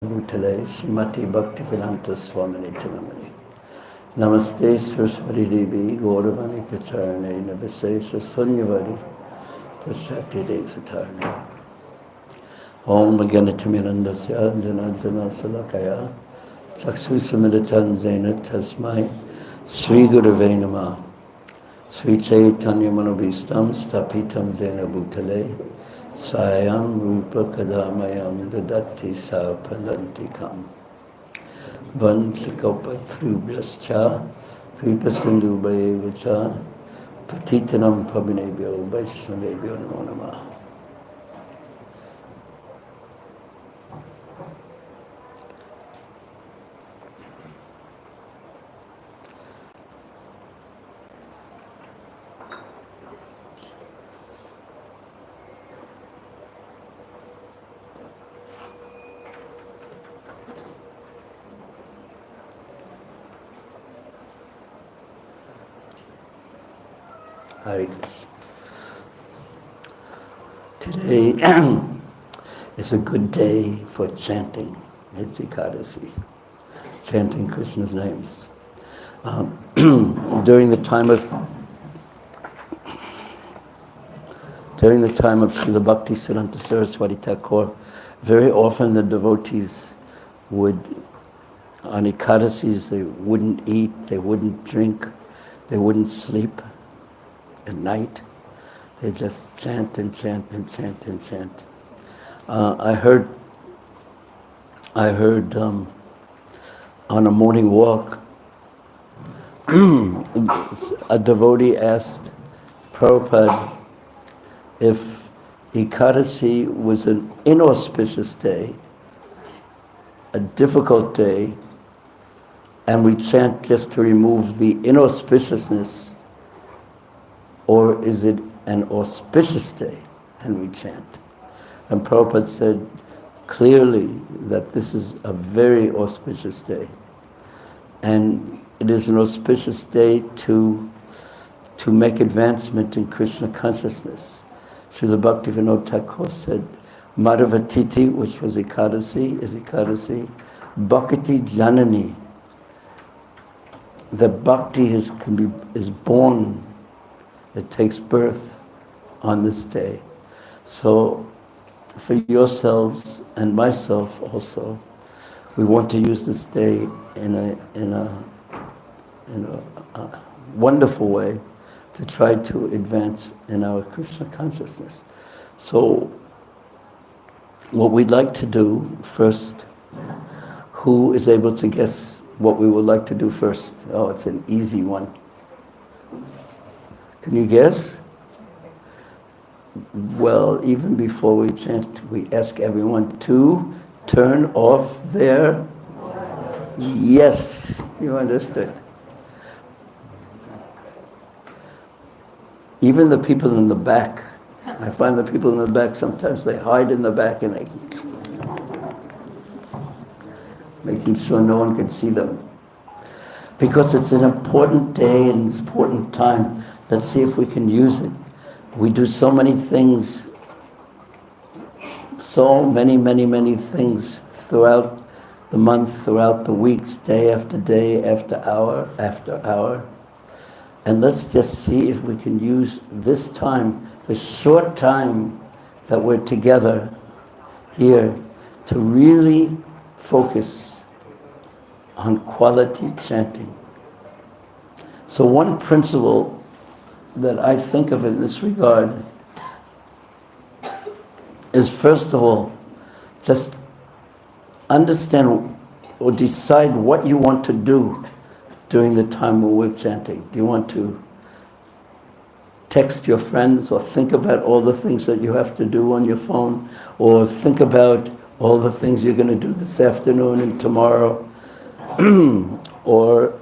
Bhutale, Srimati Bhaktivedanta Swamini Tinamani. Namaste Saraswati Devi, Gauravani Pacharane, Navasesha Sunyavari, Prasakti Devatarane. Om Ganatamirandasya, Janajana Salakaya, Chaksusamilitan Zena Tasmai, Sri Gurave Namah, Sri Chaitanya Manobhistam, Stapitam Zena Bhutale, Sayam Rupa Kadamayam Dadati Sapalantikam. Vanchikopa Thrubhyascha, Kripa Sindhu Bhayevacha, Patitanam Pavinebhyo, Vaishnavebhyo Namo Namah. Hare Krishna. Today is a good day for chanting. It's Ekadasi, chanting Krishna's names. During the time of Srila Bhakti Siddhanta Saraswati Thakur, very often the devotees would, on Ekadasis, they wouldn't eat, they wouldn't drink, they wouldn't sleep at night. They just chant and chant and chant and chant. I heard on a morning walk, a devotee asked Prabhupada if Ekadasi was an inauspicious day, a difficult day, and we chant just to remove the inauspiciousness, or is it an auspicious day and we chant? And Prabhupada said clearly that this is a very auspicious day. And it is an auspicious day to make advancement in Krishna consciousness. Srila Bhaktivinoda Thakur said, Madhavatiti, which was Ekadasi, is Ekadasi, Bhakti Janani. The Bhakti is born, it takes birth on this day. So for yourselves and myself also, we want to use this day in a wonderful way to try to advance in our Krishna consciousness. So what we'd like to do first, who is able to guess what we would like to do first? Oh, it's an easy one. Can you guess? Well, even before we chant, we ask everyone to turn off their... Yes, you understood. Even the people in the back. I find the people in the back, sometimes they hide in the back and they... making sure no one can see them. Because it's an important day and it's an important time. Let's see if we can use it. We do so many things, so many things throughout the month, throughout the weeks, day after hour. And let's just see if we can use this time, the short time that we're together here, to really focus on quality chanting. So one principle that I think of in this regard is, first of all, just understand or decide what you want to do during the time when we're chanting. Do you want to text your friends or think about all the things that you have to do on your phone, or think about all the things you're going to do this afternoon and tomorrow? Or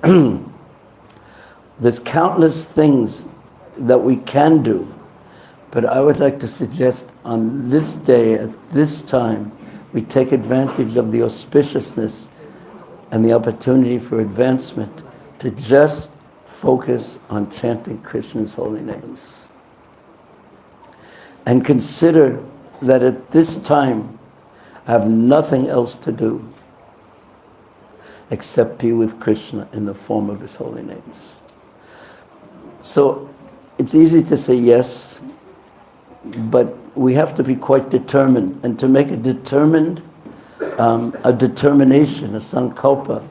there's countless things that we can do, but I would like to suggest on this day, at this time, we take advantage of the auspiciousness and the opportunity for advancement to just focus on chanting Krishna's holy names. And consider that at this time, I have nothing else to do except be with Krishna in the form of his holy names. So it's easy to say yes, but we have to be quite determined. And to make a determination, a sankalpa,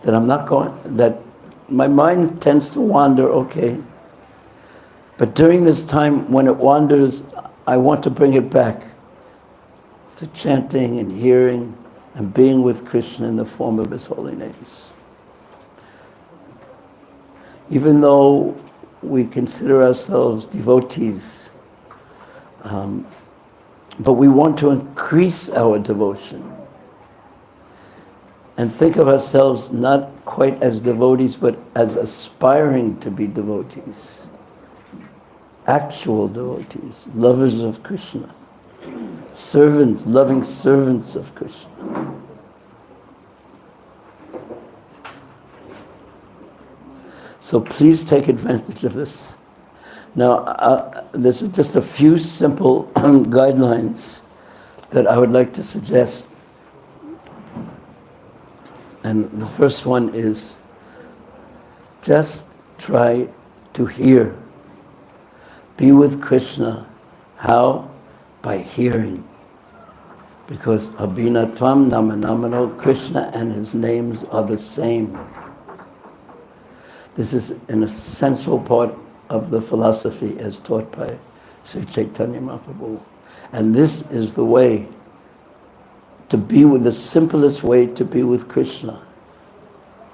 that I'm not going, that my mind tends to wander, okay. But during this time when it wanders, I want to bring it back to chanting and hearing and being with Krishna in the form of his holy names. Even though we consider ourselves devotees, but we want to increase our devotion and think of ourselves not quite as devotees, but as aspiring to be devotees, actual devotees, lovers of Krishna, servants, loving servants of Krishna. So please take advantage of this. Now, there's just a few simple guidelines that I would like to suggest. And the first one is just try to hear. Be with Krishna. How? By hearing. Because Abhinatvam Namanamano, Krishna and his names are the same. This is an essential part of the philosophy as taught by Sri Chaitanya Mahaprabhu. And this is the way to be with, the simplest way to be with Krishna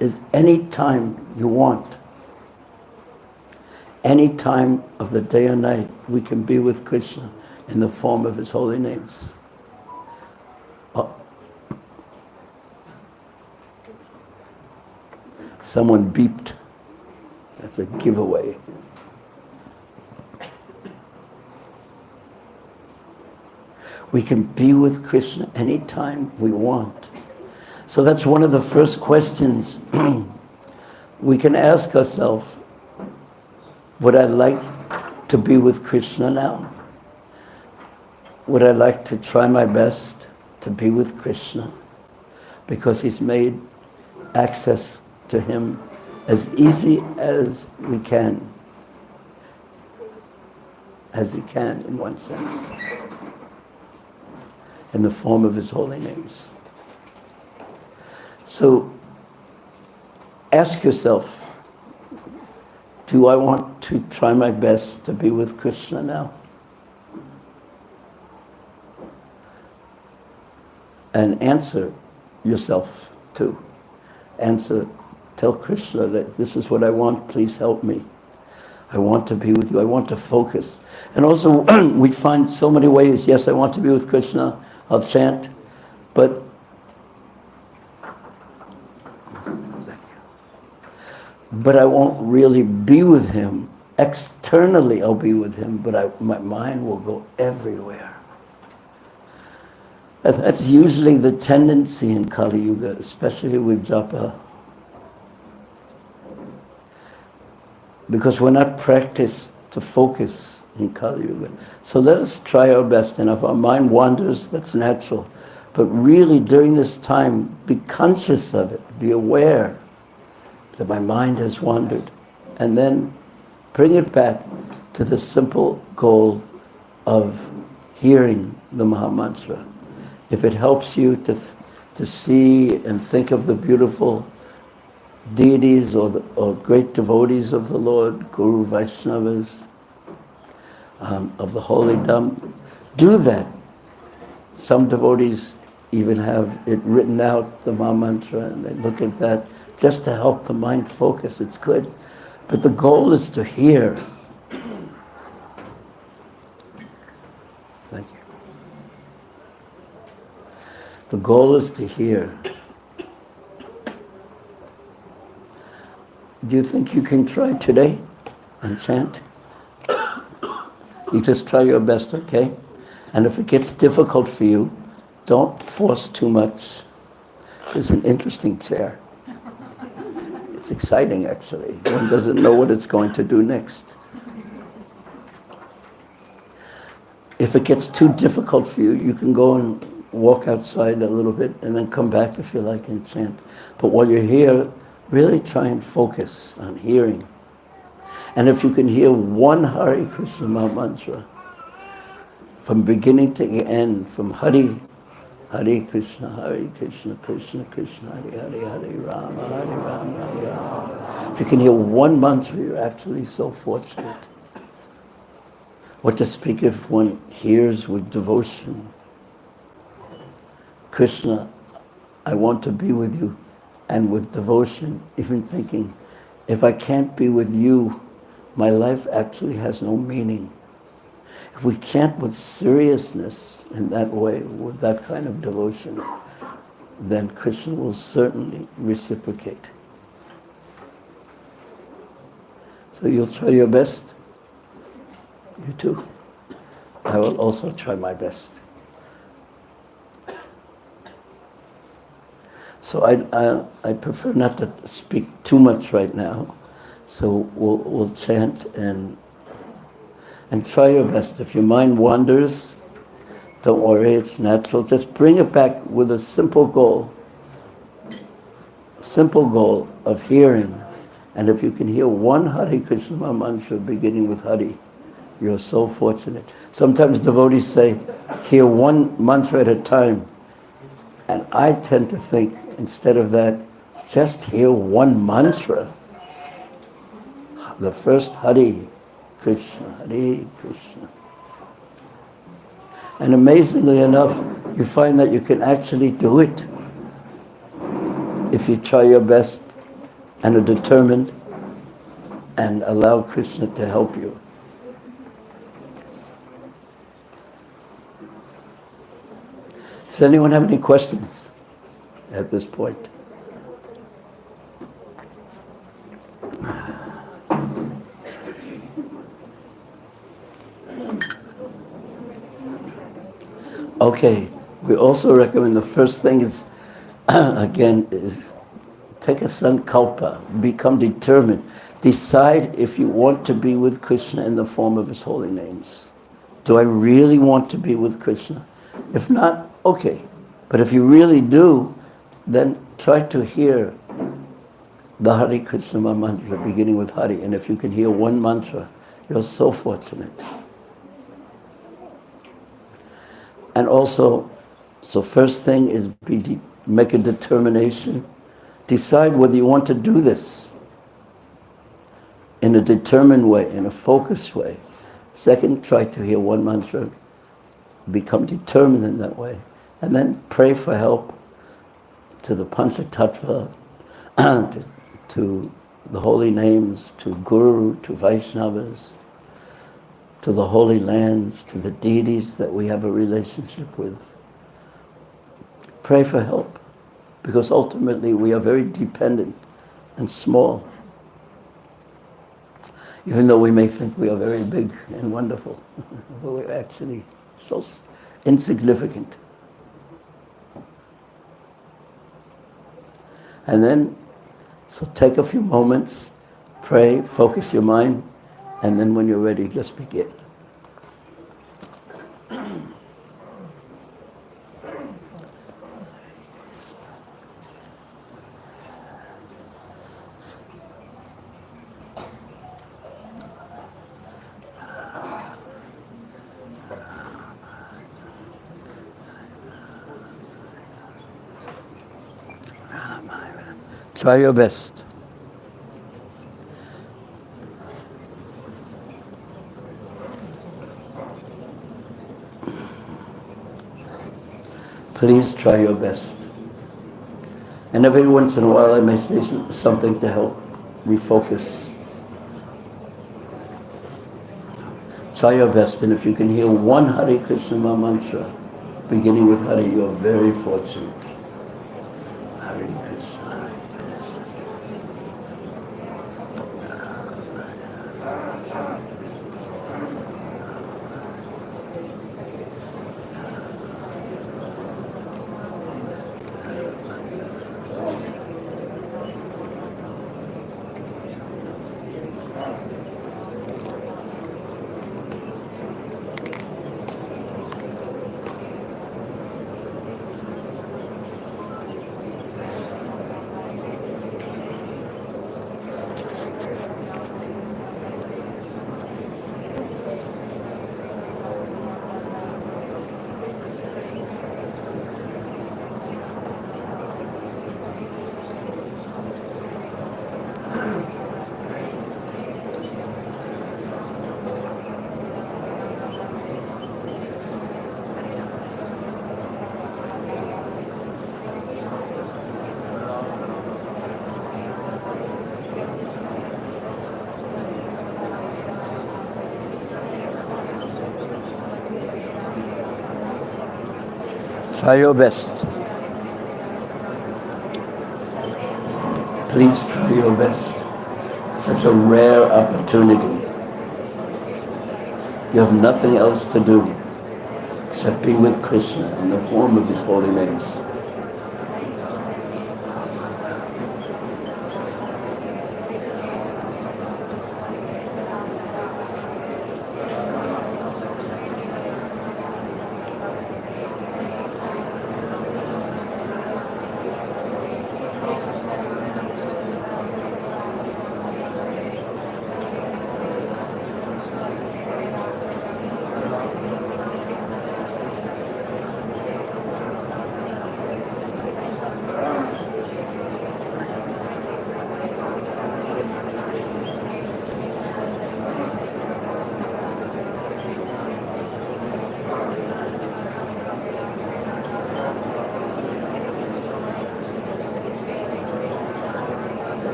is any time you want. Any time of the day or night, we can be with Krishna in the form of his holy names. Someone beeped. That's a giveaway. We can be with Krishna anytime we want. So that's one of the first questions we can ask ourselves. Would I like to be with Krishna now? Would I like to try my best to be with Krishna? Because he's made access to him as easy as we can. As he can, in one sense. In the form of his holy names. So, ask yourself, do I want to try my best to be with Krishna now? And answer yourself too. Answer, tell Krishna that this is what I want, please help me. I want to be with you, I want to focus. And also, we find so many ways, yes, I want to be with Krishna, I'll chant, but I won't really be with him. Externally I'll be with him, but my mind will go everywhere. That's usually the tendency in Kali Yuga, especially with Japa. Because we're not practiced to focus in Kali Yuga. So let us try our best, and if our mind wanders, that's natural. But really during this time, be conscious of it, be aware that my mind has wandered, and then bring it back to the simple goal of hearing the Mahamantra. If it helps you to see and think of the beautiful deities or great devotees of the Lord, Guru Vaishnavas, of the Holy Dham, do that. Some devotees even have it written out, the Mahamantra, and they look at that just to help the mind focus. It's good. But the goal is to hear. Thank you. The goal is to hear. Do you think you can try today and chant? You just try your best, okay? And if it gets difficult for you, don't force too much. It's an interesting chair. It's exciting, actually. One doesn't know what it's going to do next. If it gets too difficult for you, you can go and walk outside a little bit and then come back if you like and chant. But while you're here, really try and focus on hearing. And if you can hear one Hare Krishna mantra, from beginning to end, from Hare Krishna, Krishna Krishna, Hare Rama, Rama Rama. If you can hear one mantra, you're actually so fortunate. What to speak if one hears with devotion, Krishna, I want to be with you, and with devotion, even thinking, if I can't be with you, my life actually has no meaning. If we chant with seriousness in that way, with that kind of devotion, then Krishna will certainly reciprocate. So you'll try your best? You too? I will also try my best. So I prefer not to speak too much right now. So we'll chant and try your best. If your mind wanders, don't worry, it's natural. Just bring it back with a simple goal of hearing. And if you can hear one Hare Krishna mantra beginning with Hare, you're so fortunate. Sometimes devotees say, hear one mantra at a time. And I tend to think, instead of that, just hear one mantra. The first Hare Krishna, Hare Krishna. And amazingly enough, you find that you can actually do it if you try your best and are determined and allow Krishna to help you. Does anyone have any questions at this point? Okay, we also recommend the first thing is, again, is take a sankalpa, become determined. Decide if you want to be with Krishna in the form of his holy names. Do I really want to be with Krishna? If not, okay. But if you really do, then try to hear the Hare Krishna mantra beginning with Hare. And if you can hear one mantra, you're so fortunate. And also, so first thing is make a determination. Decide whether you want to do this in a determined way, in a focused way. Second, try to hear one mantra. Become determined in that way. And then pray for help to the Panchatattva, to the holy names, to Guru, to Vaishnavas, to the holy lands, to the deities that we have a relationship with. Pray for help, because ultimately we are very dependent and small, even though we may think we are very big and wonderful. But we're actually so insignificant. And then, so take a few moments, pray, focus your mind, and then when you're ready, just begin. Try your best. Please try your best. And every once in a while I may say something to help refocus. Try your best, and if you can hear one Hare Krishna mantra beginning with Hare, you are very fortunate. Hare Krishna, Hare Krishna. Try your best. Please try your best. Such a rare opportunity. You have nothing else to do except be with Krishna in the form of his holy names.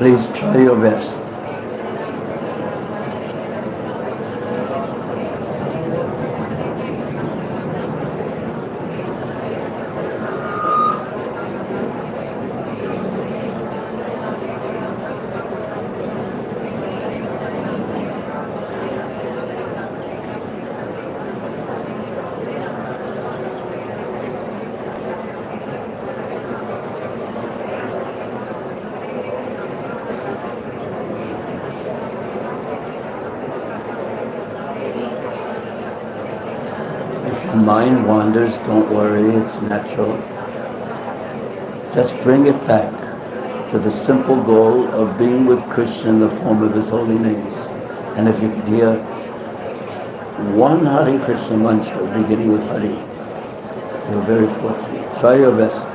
Please try your best. If your mind wanders, don't worry, it's natural. Just bring it back to the simple goal of being with Krishna in the form of his holy names. And if you could hear one Hare Krishna mantra beginning with Hare, you're very fortunate. Try your best.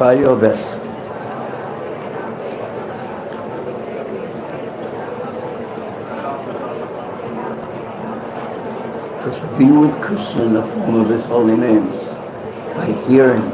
Try your best. Just be with Krishna in the form of his holy names by hearing.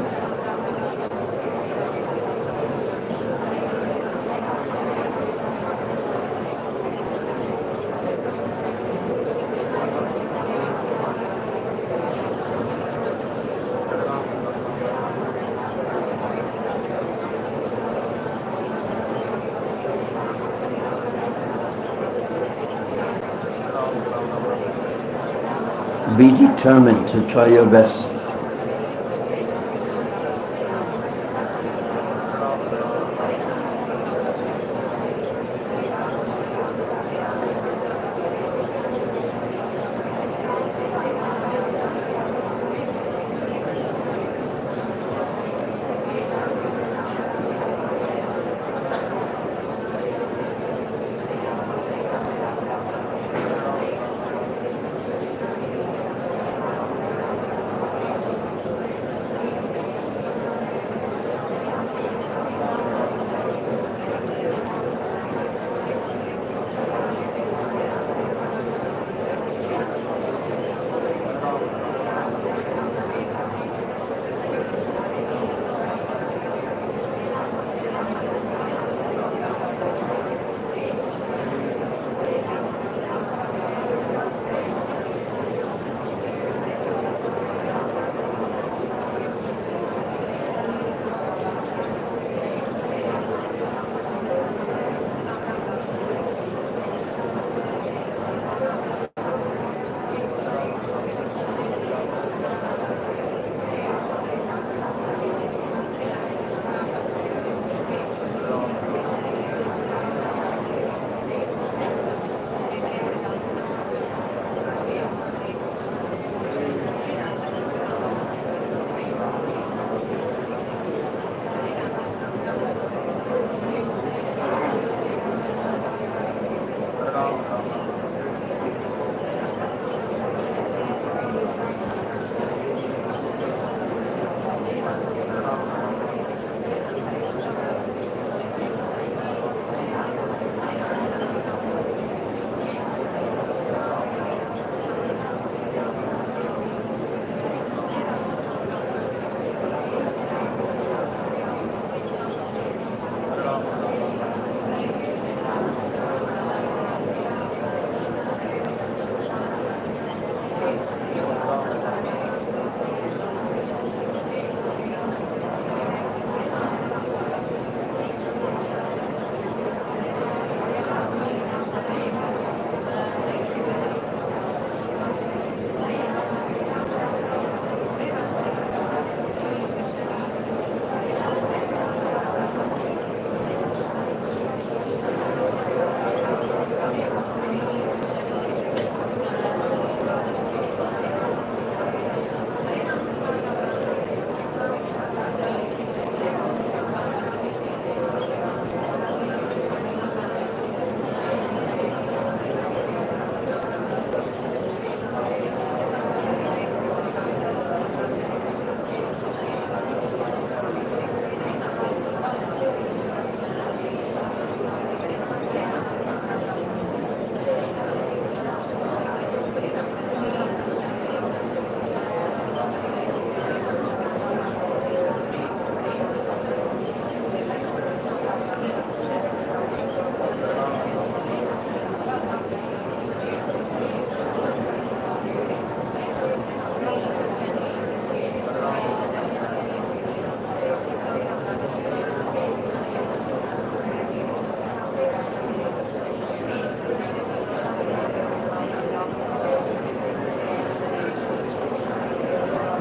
Be determined to try your best.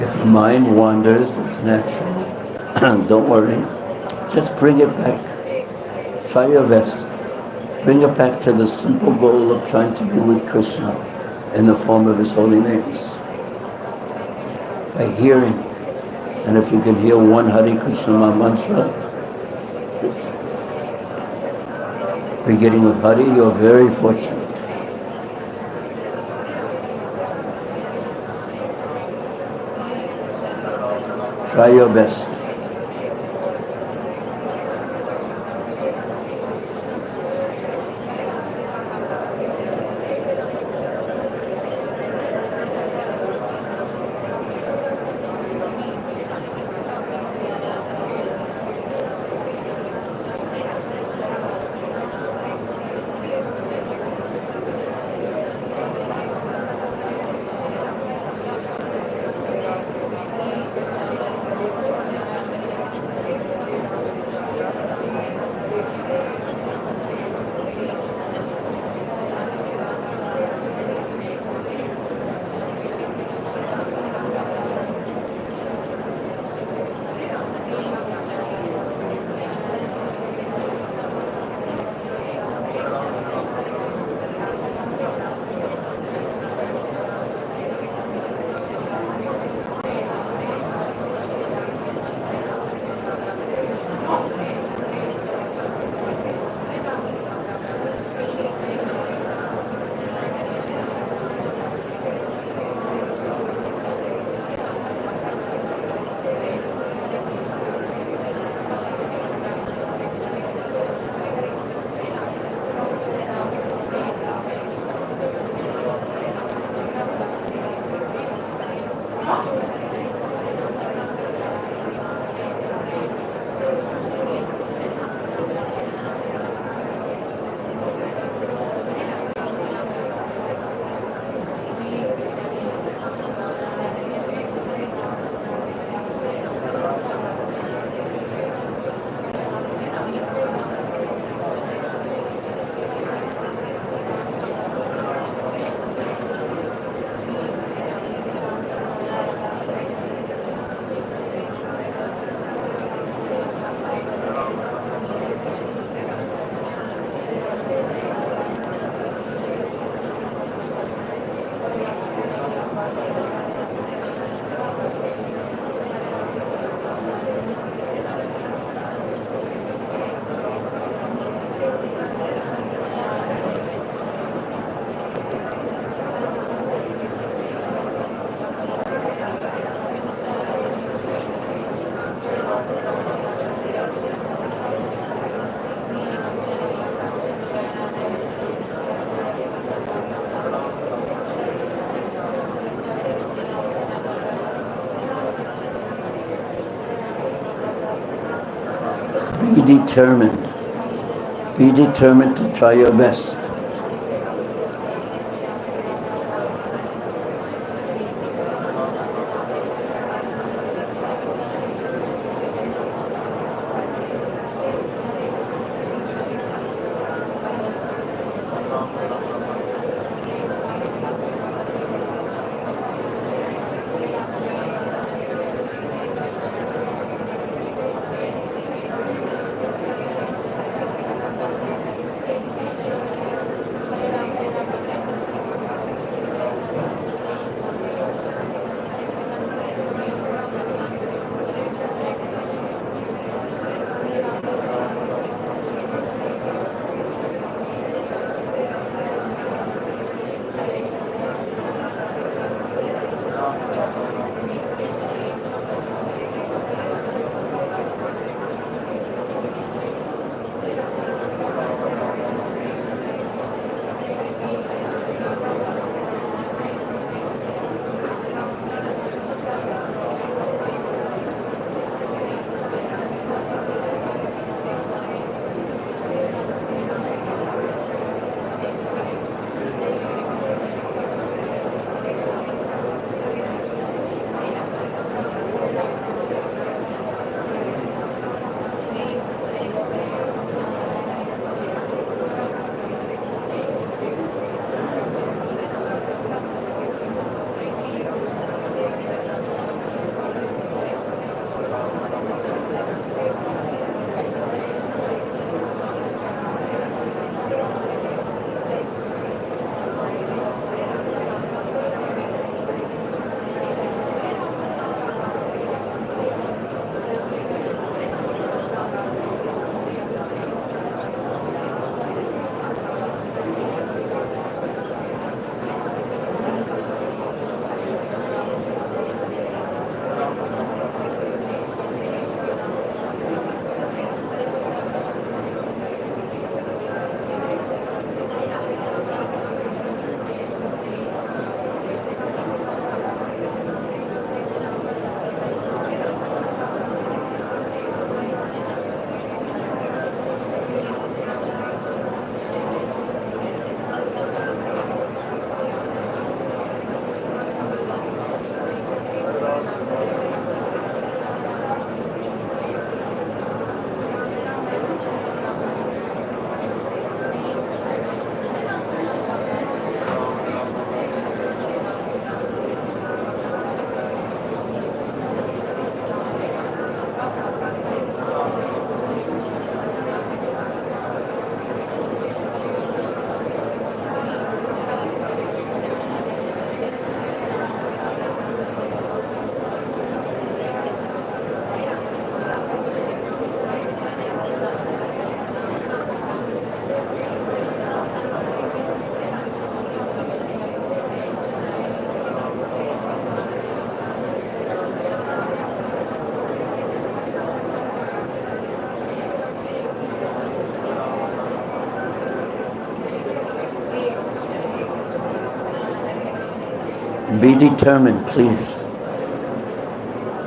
If your mind wanders, it's natural. Don't worry. Just bring it back. Try your best. Bring it back to the simple goal of trying to be with Krishna in the form of his holy names. By hearing. And if you can hear one Hare Krishna mantra, beginning with Hare, you're very fortunate. Try your best. determined. Be determined to try your best. Be determined, please.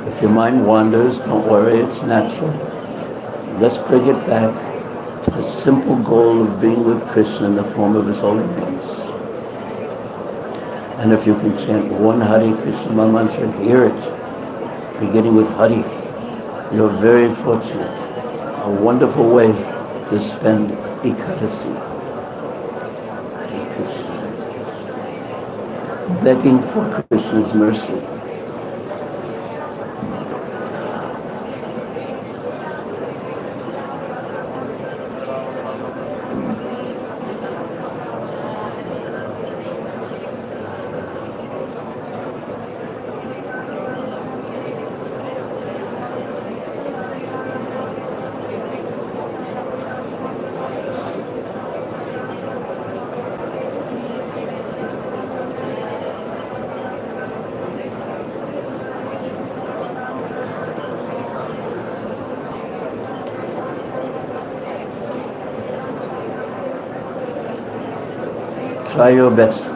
If your mind wanders, don't worry, it's natural. Let's bring it back to the simple goal of being with Krishna in the form of his holy names. And if you can chant one Hare Krishna mantra, hear it, beginning with Hari. You're very fortunate. A wonderful way to spend Ekadasi. Hare Krishna. Begging for Krishna's mercy. Try your best.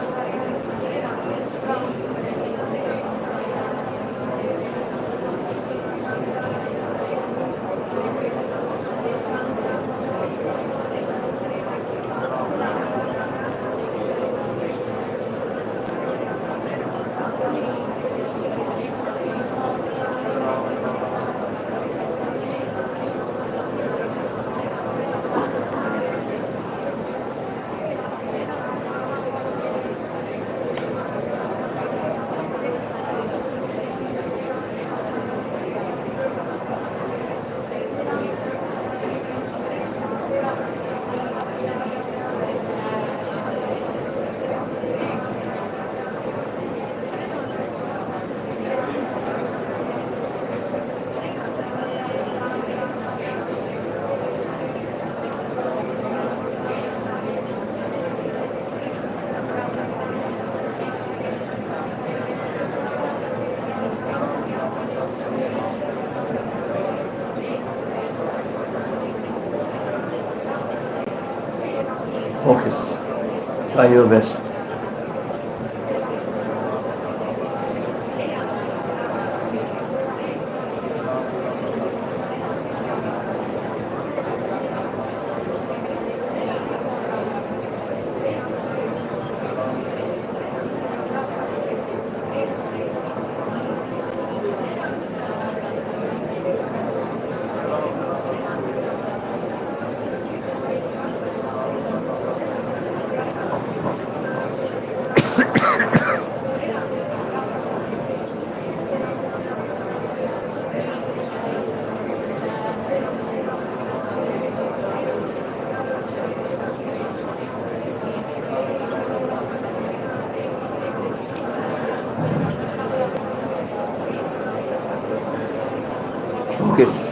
Focus. Try your best. Focus.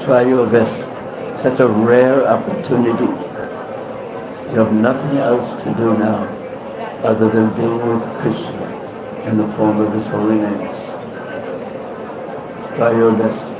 Try your best. Such a rare opportunity. You have nothing else to do now other than being with Krishna in the form of His holy names. Try your best.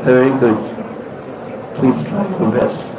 Very good. Please try your best.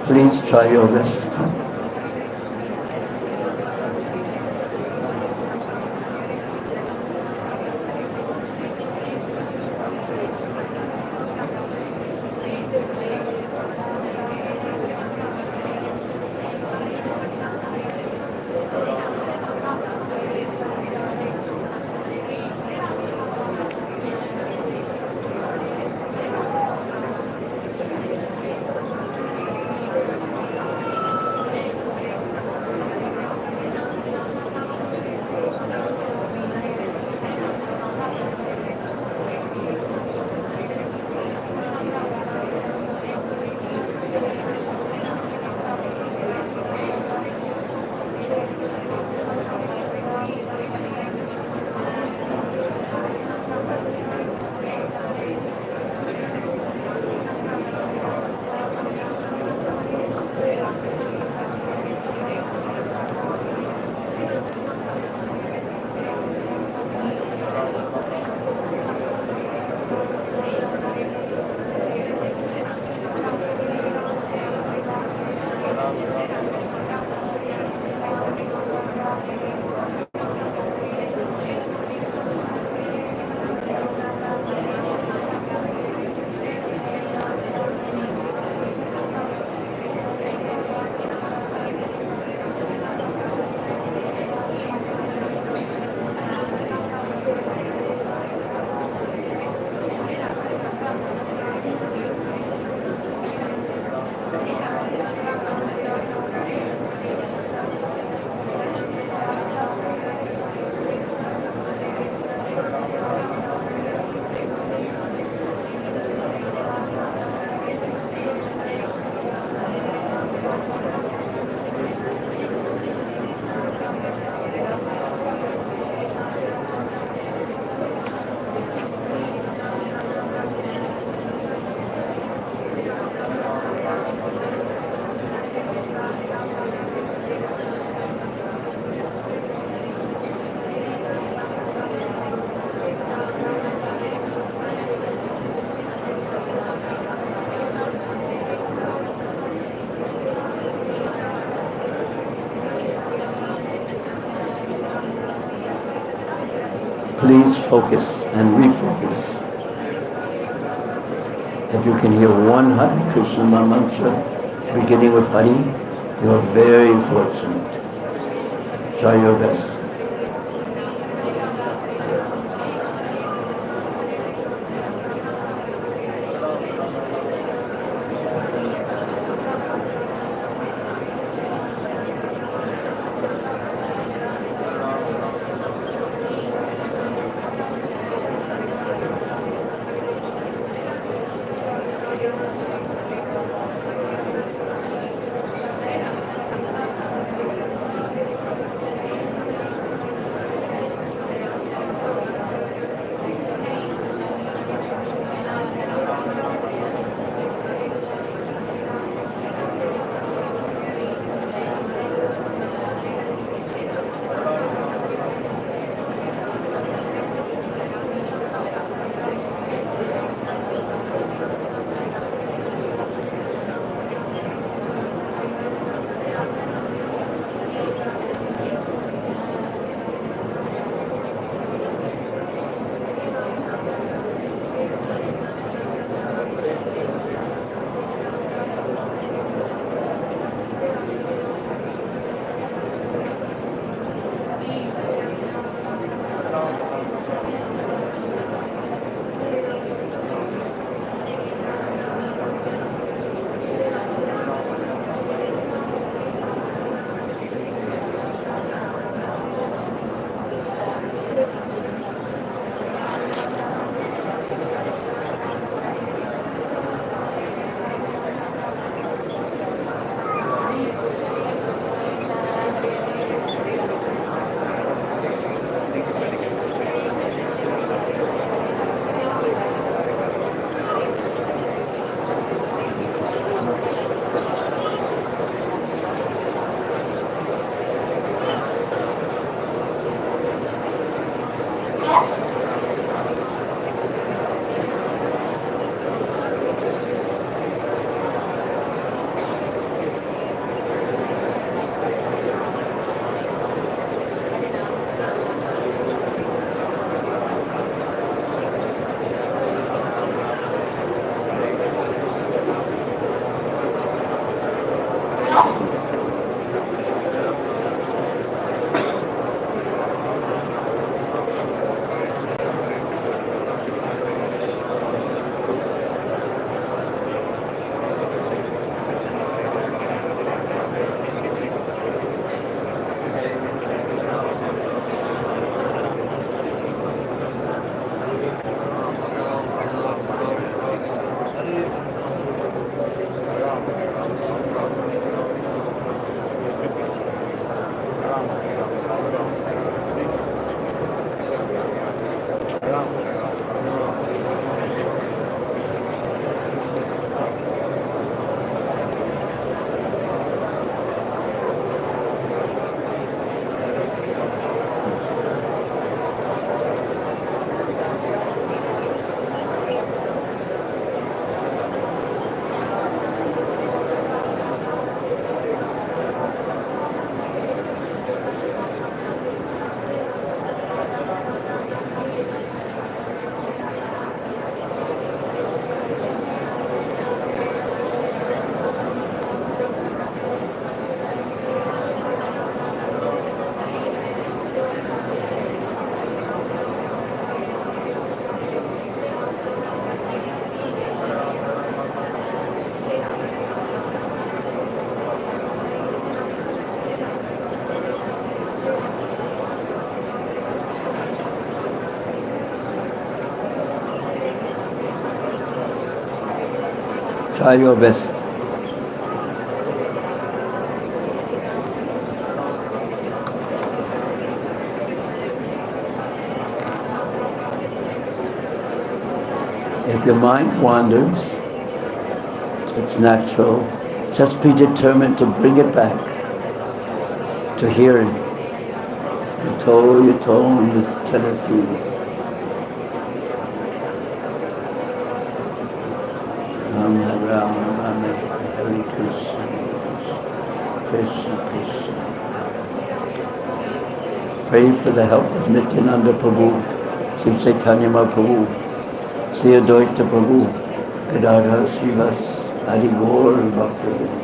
Please try your best. Please focus and refocus. If you can hear one Hare Krishna mantra beginning with Hari, you are very fortunate. Try your best. Try your best. If your mind wanders, it's natural. Just be determined to bring it back to hearing. You told Miss Tennessee. Ram Ram Ram Hare Krishna Krishna Krishna. Pray for the help of Nityananda Prabhu, Sri Chaitanya Mahaprabhu, Sri Advaita Prabhu, Gadadhar Srivas, Hari Gaur Bhaktivinoda.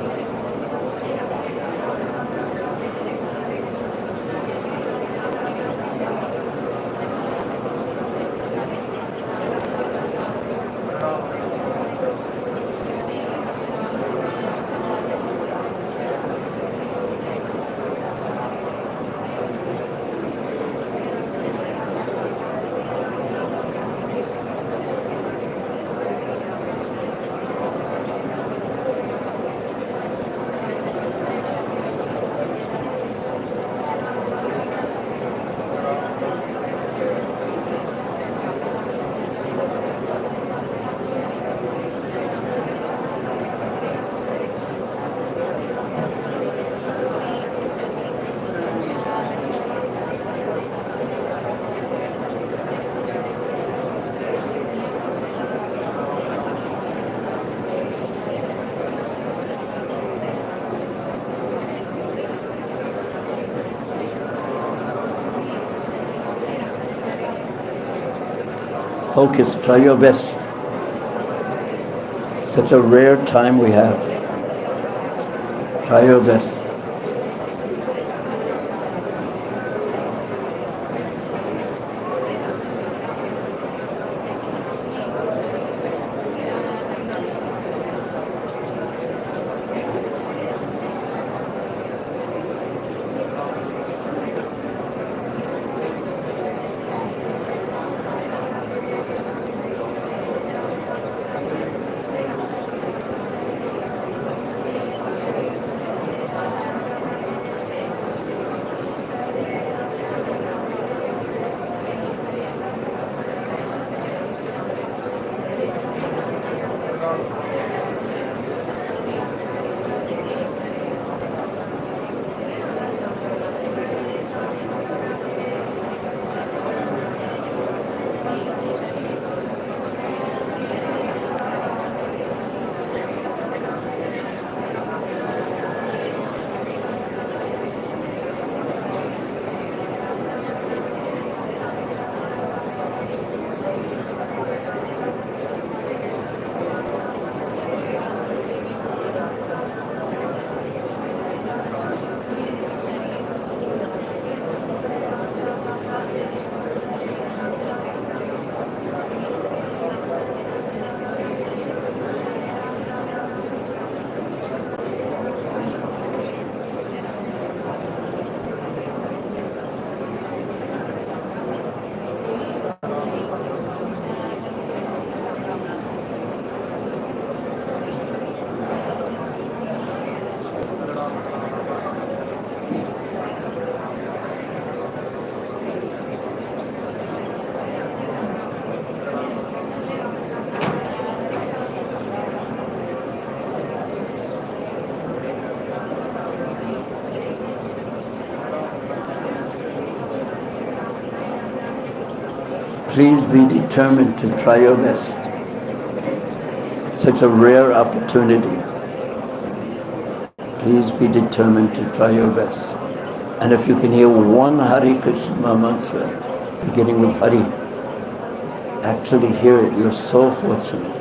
Focus, try your best. Such a rare time we have. Try your best. Please be determined to try your best. Such a rare opportunity. Please be determined to try your best. And if you can hear one Hare Krishna mantra, beginning with Hari, actually hear it. You're so fortunate.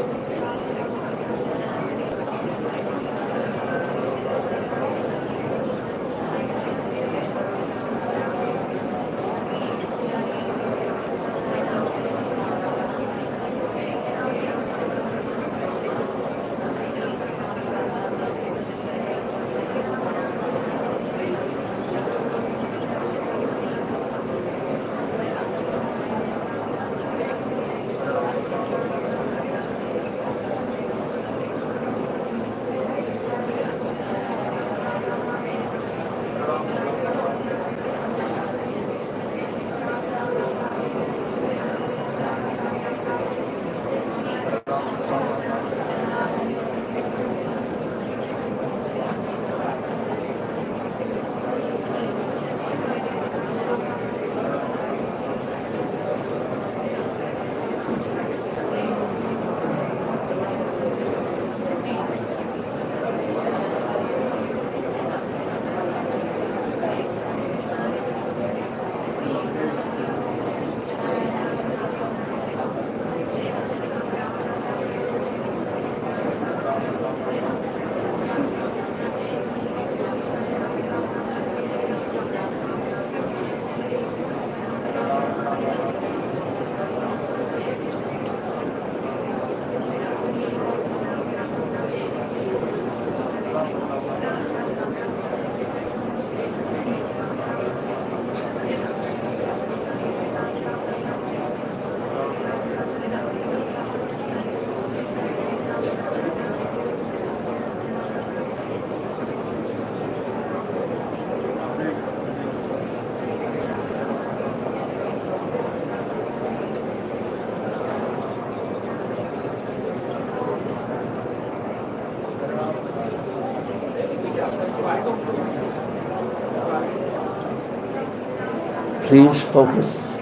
Please focus.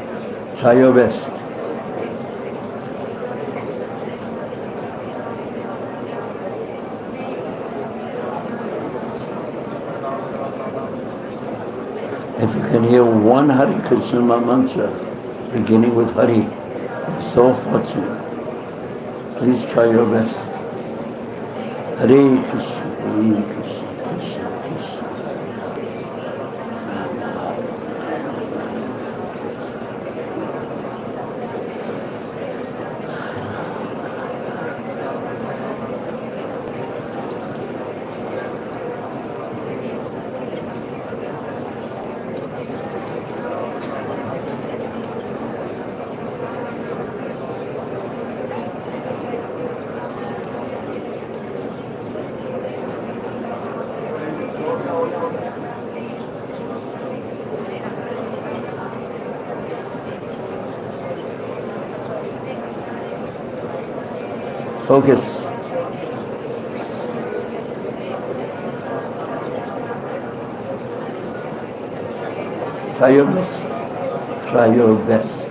Try your best. If you can hear one Hare Krishna mantra, beginning with Hari, you're so fortunate. Please try your best. Hare Krishna, Hare Krishna, Krishna Krishna. Focus. Try your best. Try your best.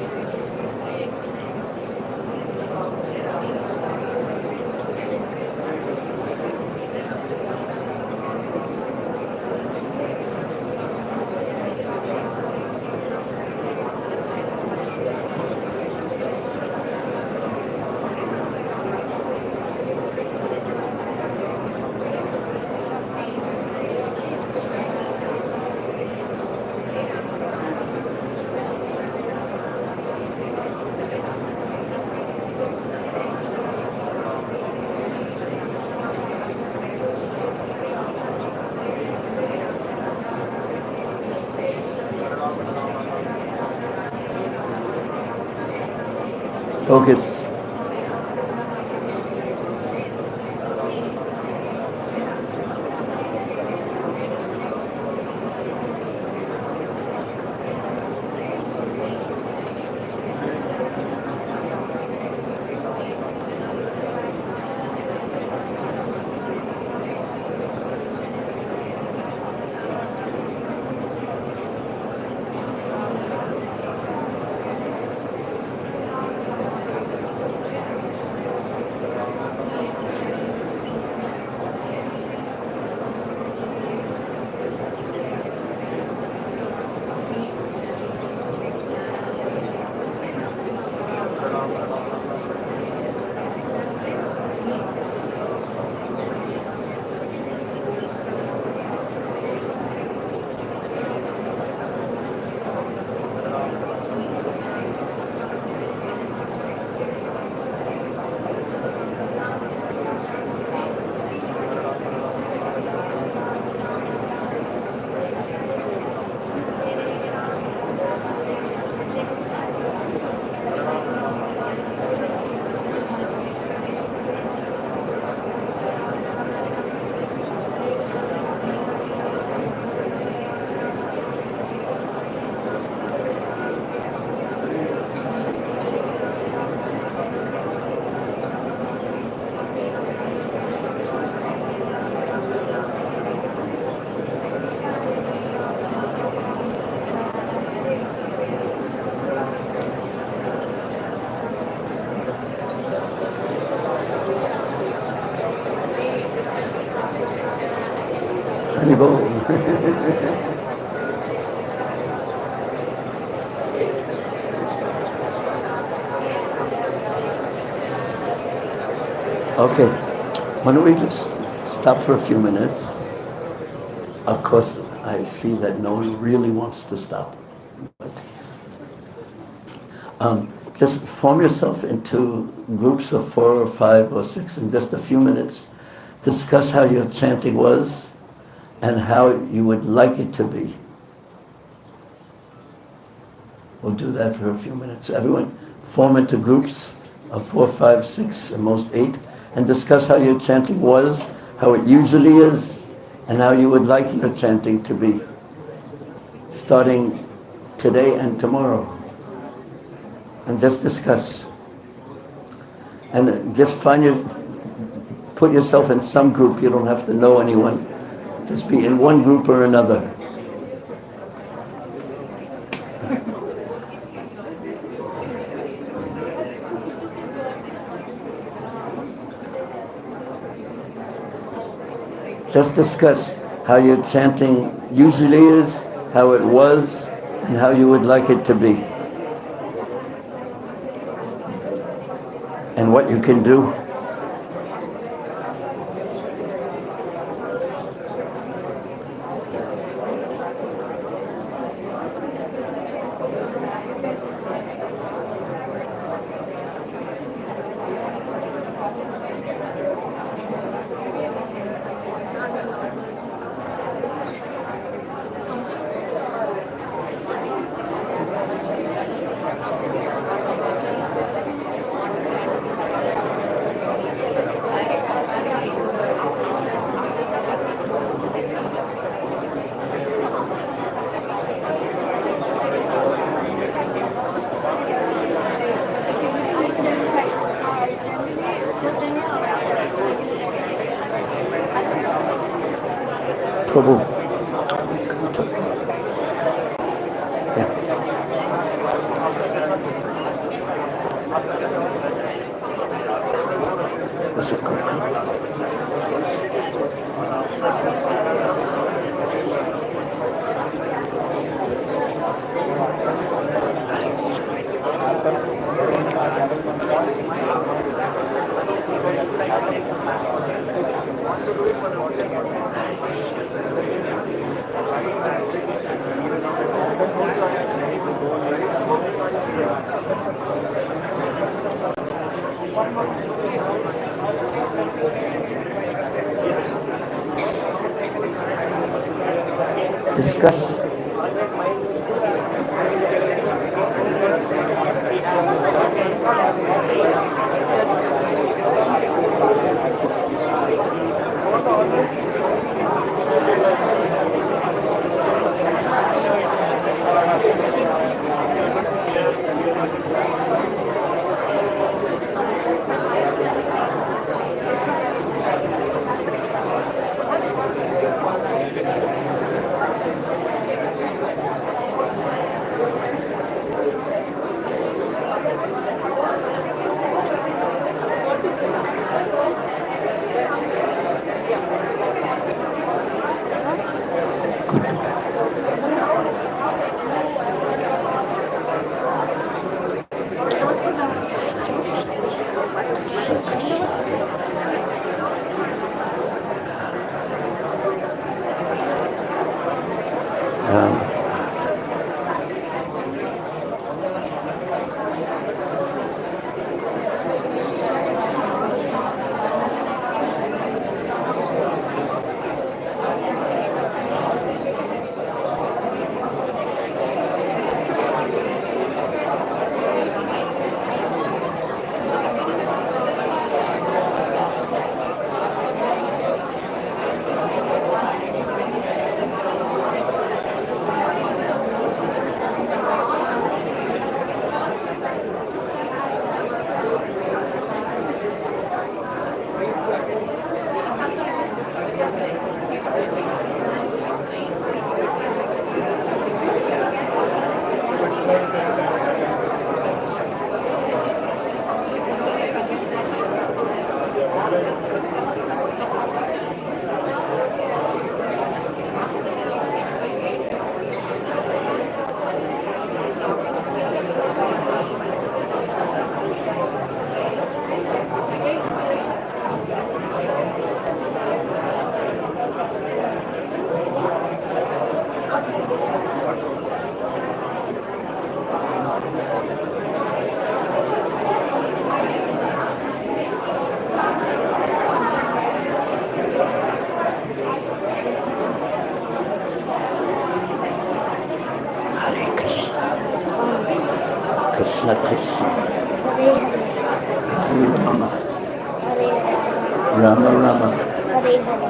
Focus. Haribol. Okay, why don't we just stop for a few minutes? Of course, I see that no one really wants to stop. But, just form yourself into groups of 4 or 5 or 6 in just a few minutes. Discuss how your chanting was and how you would like it to be. We'll do that for a few minutes. Everyone form into groups of 4, 5, 6, and most 8, and discuss how your chanting was, how it usually is, and how you would like your chanting to be, starting today and tomorrow. And just discuss. And just put yourself in some group. You don't have to know anyone. Just be in one group or another. Just discuss how your chanting usually is, how it was, and how you would like it to be. And what you can do. Prabhu. Yeah. That's a good one. Discuss. Krishna Krishna, Hare Hare, Hare Rama, Hare Rama, Rama Rama, Hare Hare,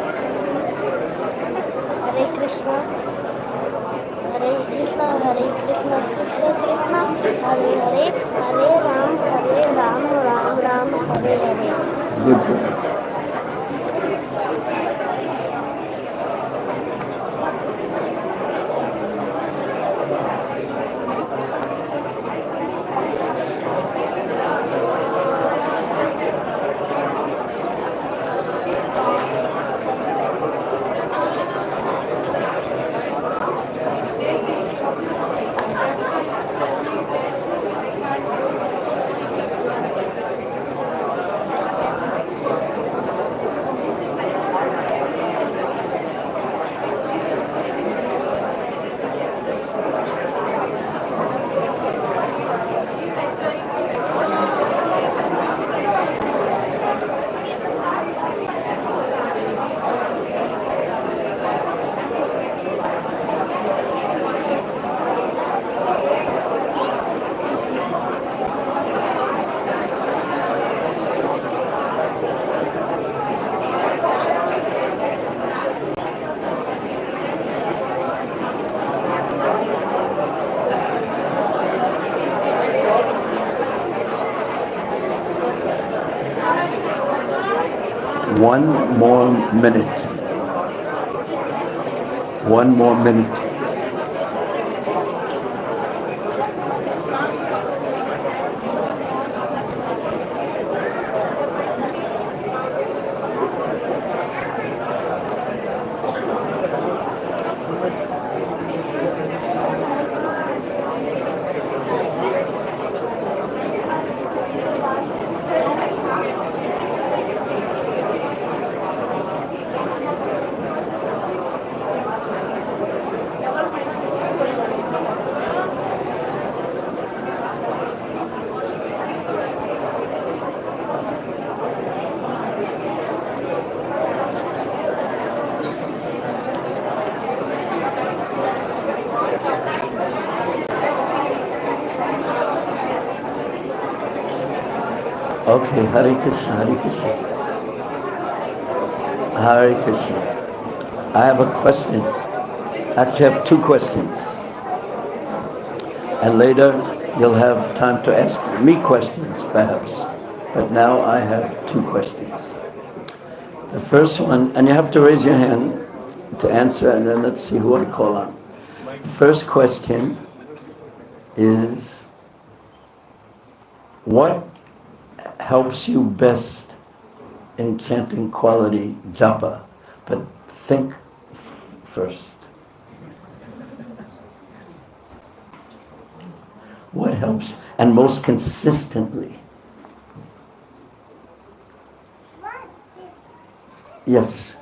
Hare Krishna, Hare Krishna, Hare Krishna, Krishna Krishna, Hare Hare, Hare Ram, Ram Ram, Hare Hare. good boy. One more minute. One more minute. Okay, Hare Krishna, Hare Krishna. Hare Krishna. I have a question. Actually, I have two questions. And later, you'll have time to ask me questions, perhaps. But now I have two questions. The first one, and you have to raise your hand to answer, and then let's see who I call on. The first question is, what helps you best in chanting quality japa? But think first. What helps, and most consistently? Yes.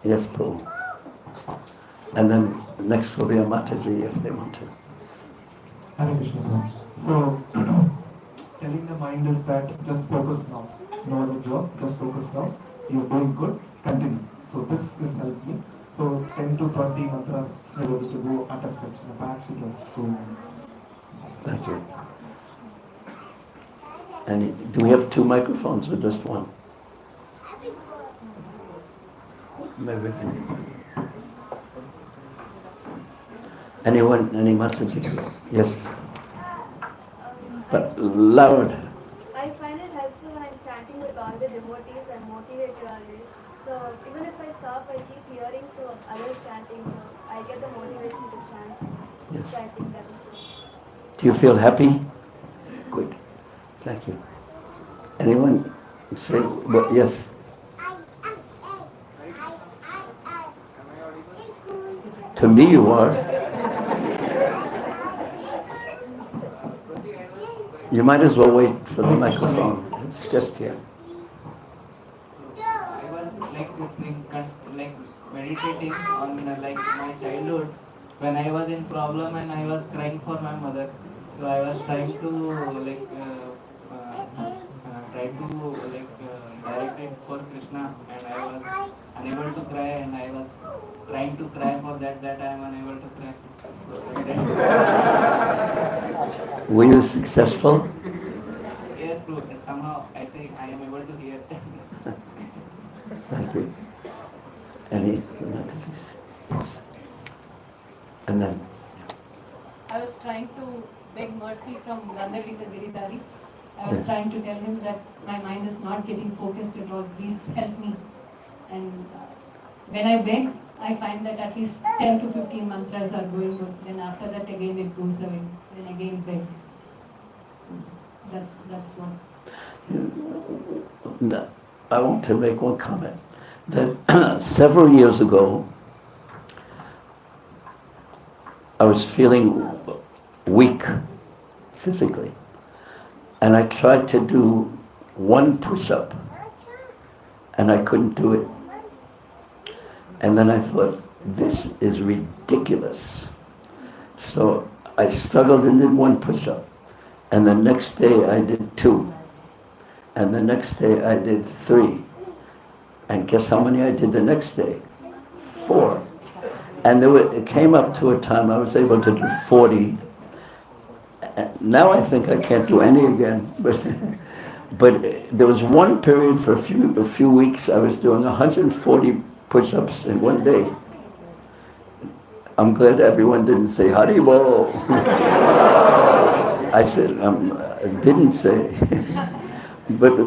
Yes, Prabhu. And then next will be a Mataji if they want to. Hare Krishna. So, telling the mind is that just focus now. No other job, just focus now. You're doing good, continue. So this is helped me. So 10 to 20 mantras I was able to go attested. In the past it was so nice. Thank you. And do we have two microphones or just one? Maybe we can. Anyone, any Mataji? Yes. But loud. I find it helpful when chanting with all the devotees and motivated always. So even if I stop, I keep hearing to others chanting, so I get the motivation to chant. Yes. So I think that is good. Do you feel happy? Good. Thank you. Anyone say, well, yes? To me you are. You might as well wait for the microphone. It's just here. I was like meditating on like my childhood when I was in problem and I was crying for my mother. So I was trying to direct it for Krishna, and I was unable to cry, and I was trying to cry for that I am unable to cry. So Were you successful? yes, true. Somehow I think I am able to hear. Thank you. Any? Yes. And then? I was trying to beg mercy from Gandhari the Giridhari. I was trying to tell him that my mind is not getting focused at all. Please help me. And when I beg, I find that at least 10 to 15 mantras are going good. Then after that again it goes away. Then again beg. So that's what. I want to make one comment. That several years ago, I was feeling weak physically. And I tried to do one push-up, and I couldn't do it. And then I thought, this is ridiculous. So I struggled and did one push-up. And the next day I did 2. And the next day I did 3. And guess how many I did the next day? 4. And it came up to a time I was able to do 40. Now I think I can't do any again, but there was one period for a few weeks I was doing 140 push-ups in one day. I'm glad everyone didn't say Haribol. I said, I didn't say. But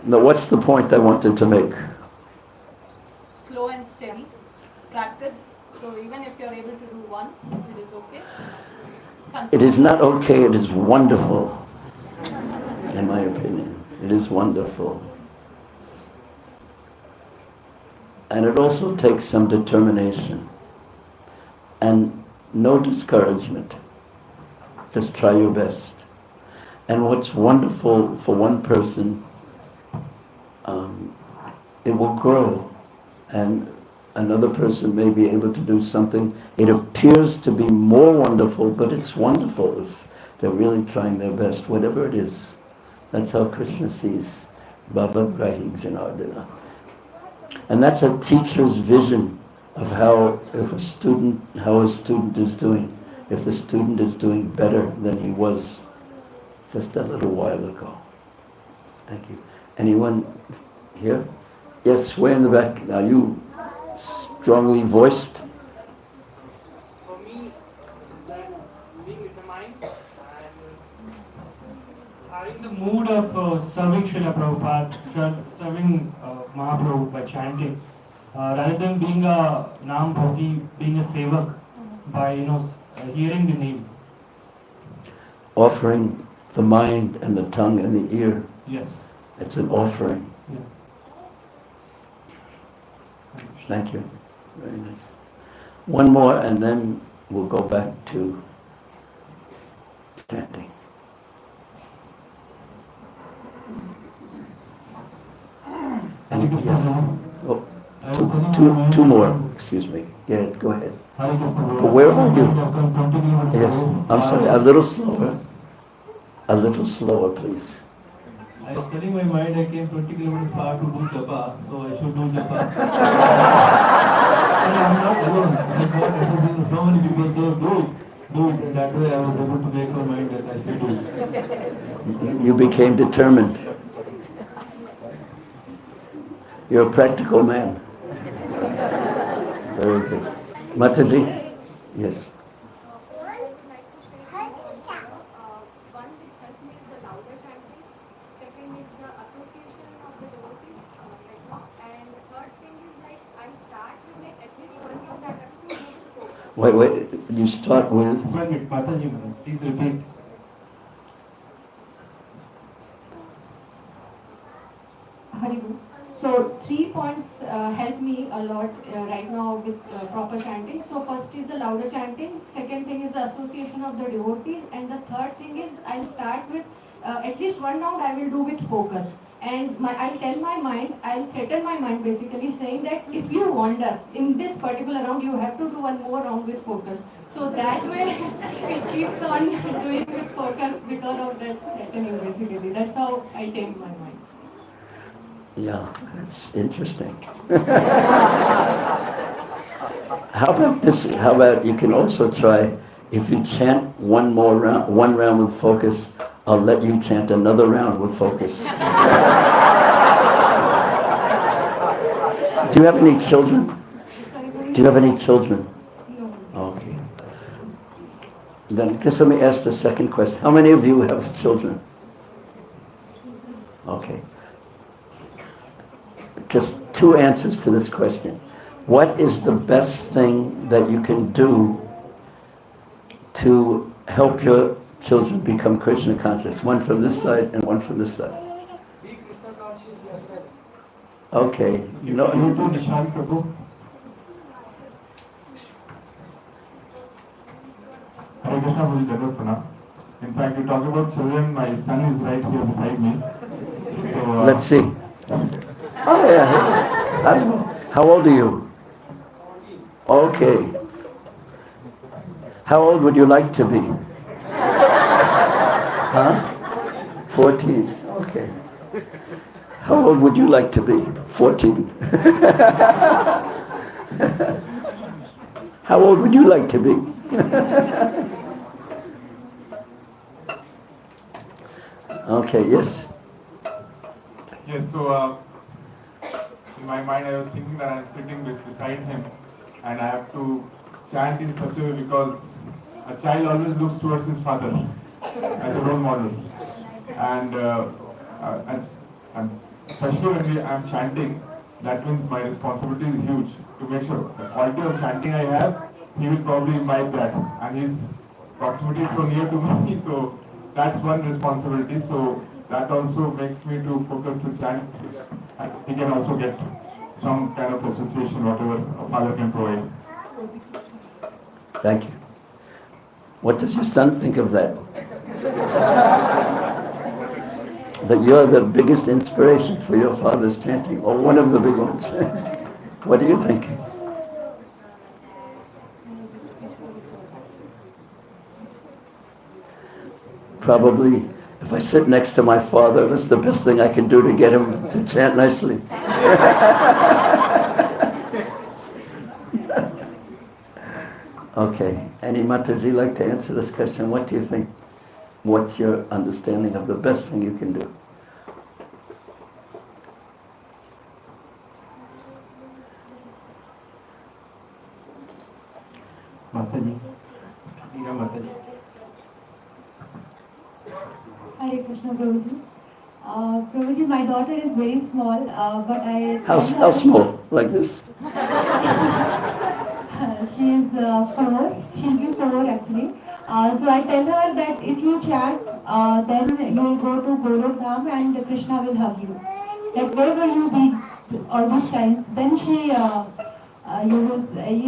now what's the point I wanted to make? Slow and steady. Practice. So even if you're able to do one, it is okay. It is not okay, it is wonderful, in my opinion. It is wonderful. And it also takes some determination and no discouragement. Just try your best. And what's wonderful for one person, it will grow. And another person may be able to do something. It appears to be more wonderful, but it's wonderful if they're really trying their best, whatever it is. That's how Krishna sees Bhavad Grahi Janardana. And that's a teacher's vision of how a student is doing. If the student is doing better than he was just a little while ago. Thank you. Anyone here? Yes, way in the back. Now you strongly voiced. For me, that being determined and having the mood of serving Srila Prabhupada, serving Mahaprabhu by chanting, rather than being a Naam Bhogi, being a sevak by hearing the name. Offering the mind and the tongue and the ear. Yes. It's an offering. Yeah. Thank you. Very nice. One more and then we'll go back to chanting. Yes. Oh, two more, excuse me. Yeah, go ahead. But where are you? Yes, I'm sorry, a little slower. A little slower, please. I was telling my mind I came 20 kilometers far to do Japa, so I should do Japa. And I'm not alone. I got associated so many people, so do it. And that way I was able to make my mind that I should do it. You became determined. You're a practical man. Very good. Mataji? Yes. One which helped me is the louder chanting. Second is the association of the devotees right now. And the third thing is I start with at least one of that to move focus. Wait, you start with? One minute, Mataji, please repeat. Haribu. So 3 points help me a lot right now with proper chanting. So first is the louder chanting, second thing is the association of the devotees, and the third thing is I'll start with at least one round I will do with focus. And I'll tell my mind, I'll threaten my mind basically saying that if you wander in this particular round, you have to do one more round with focus. So that way it keeps on doing with focus because of that threatening basically. That's how I tame my mind. Yeah, that's interesting. How about this? How about you can also try, if you chant one round with focus, I'll let you chant another round with focus. Do you have any children? Do you have any children? No. Okay. Then just let me ask the second question. How many of you have children? Okay. Just two answers to this question. What is the best thing that you can do to help your children become Krishna conscious? One from this side and one from this side. Be Krishna conscious yourself. Okay. You to Nishant Prabhu. Hare Krishna Guru Jagatpana. In fact, you talk about children, my son is right here beside me. So, Let's see. Oh yeah. I don't know. How old are you? Okay. How old would you like to be? Huh? 14. Okay. How old would you like to be? 14. How old would you like to be? Okay, yes. yes, so in my mind I was thinking that I'm sitting beside him and I have to chant in such a way because a child always looks towards his father as a role model. And And especially when I'm chanting, that means my responsibility is huge to make sure the quality of chanting I have, he will probably imbibe that. And his proximity is so near to me, so that's one responsibility. So that also makes me to focus to chant so that he can also get some kind of association, whatever a father can provide. Thank you. What does your son think of that? That you're the biggest inspiration for your father's chanting, or one of the big ones. What do you think? Probably, if I sit next to my father, that's the best thing I can do to get him to chant nicely. Okay, any Mataji like to answer this question? What do you think? What's your understanding of the best thing you can do? Mataji. Meera Mataji. Hare Krishna, Prabhuji. Prabhuji, my daughter is very small, but I... How small? Like this? She is 4. She'll be 4 actually. So I tell her that if you chant, then you will go to Gorodham and Krishna will hug you. That where will you be all these times? Then you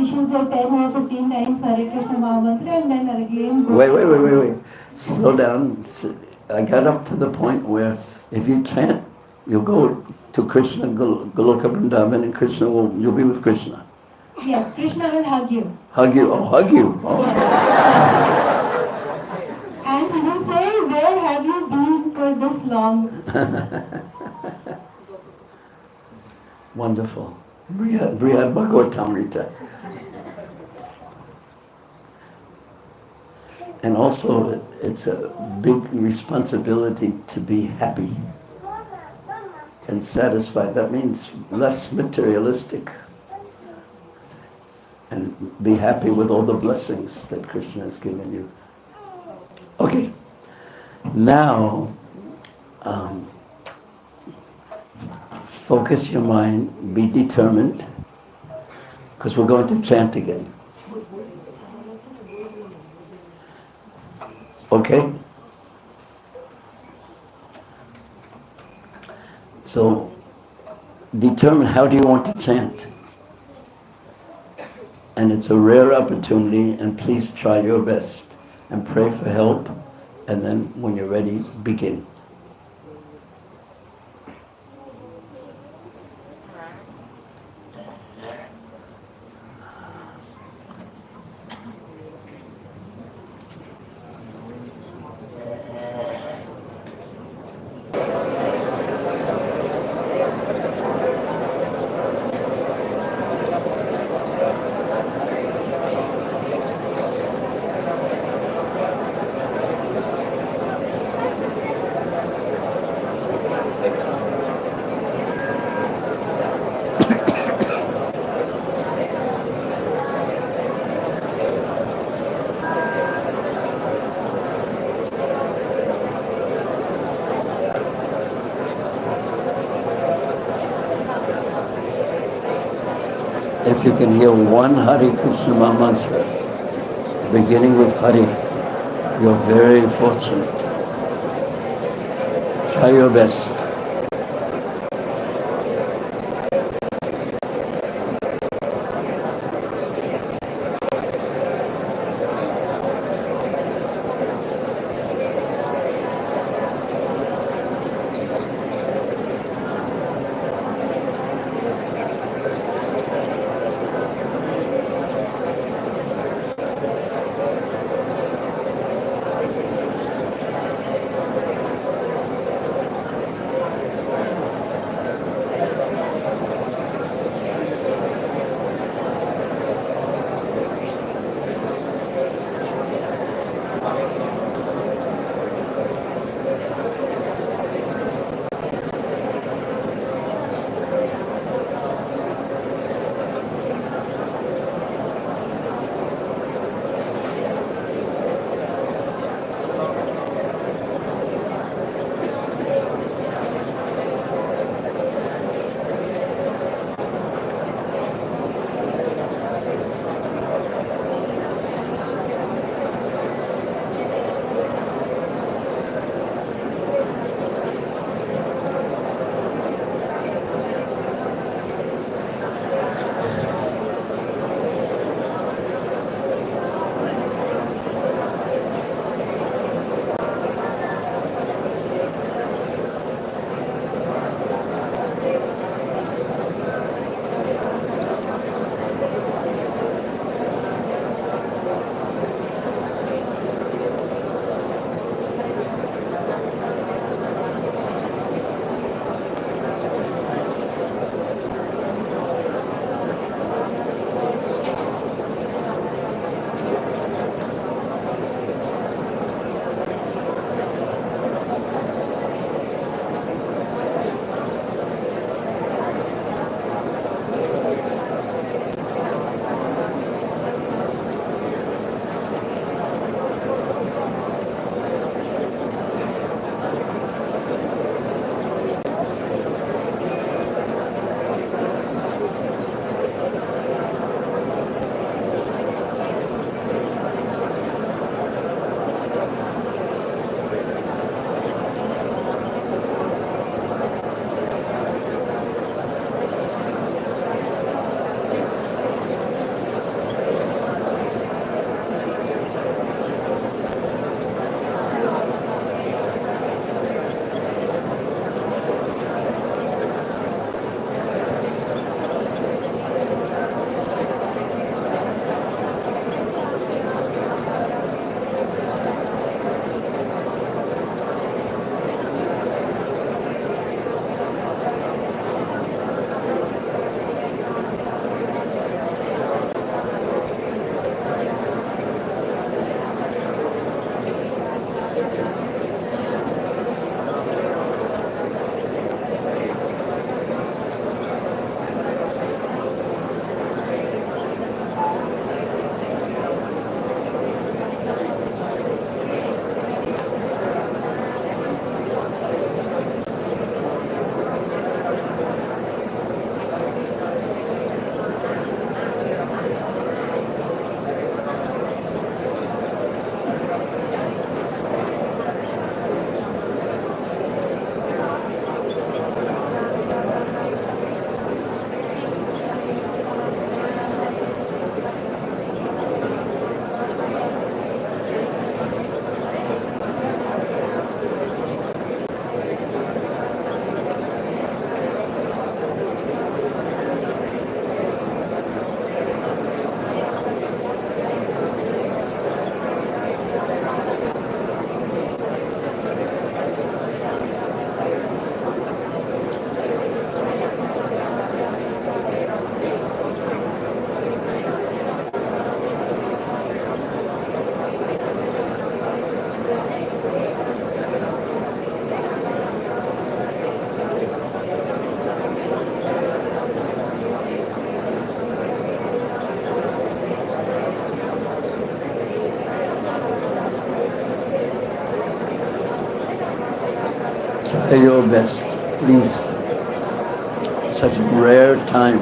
should say 10 or 15 times Hare Krishna Mahamantra and then again go. Wait. Slow down. I got up to the point where if you chant, you go to Krishna, Goloka Vrindavan, and you'll be with Krishna. Yes, Krishna will hug you. Hug you? Oh, hug you. Oh. And he will say, where have you been for this long? Wonderful. Brihad Bhagavatamrita. And also, it's a big responsibility to be happy and satisfied. That means less materialistic. And be happy with all the blessings that Krishna has given you. Okay. Now, focus your mind, be determined, because we're going to chant again. Okay? So, determine how do you want to chant. And it's a rare opportunity, and please try your best. And pray for help, and then when you're ready, begin. If you can hear one Hare Krishna mantra, beginning with Hare, you're very fortunate. Try your best. Try your best, please. Such a rare time.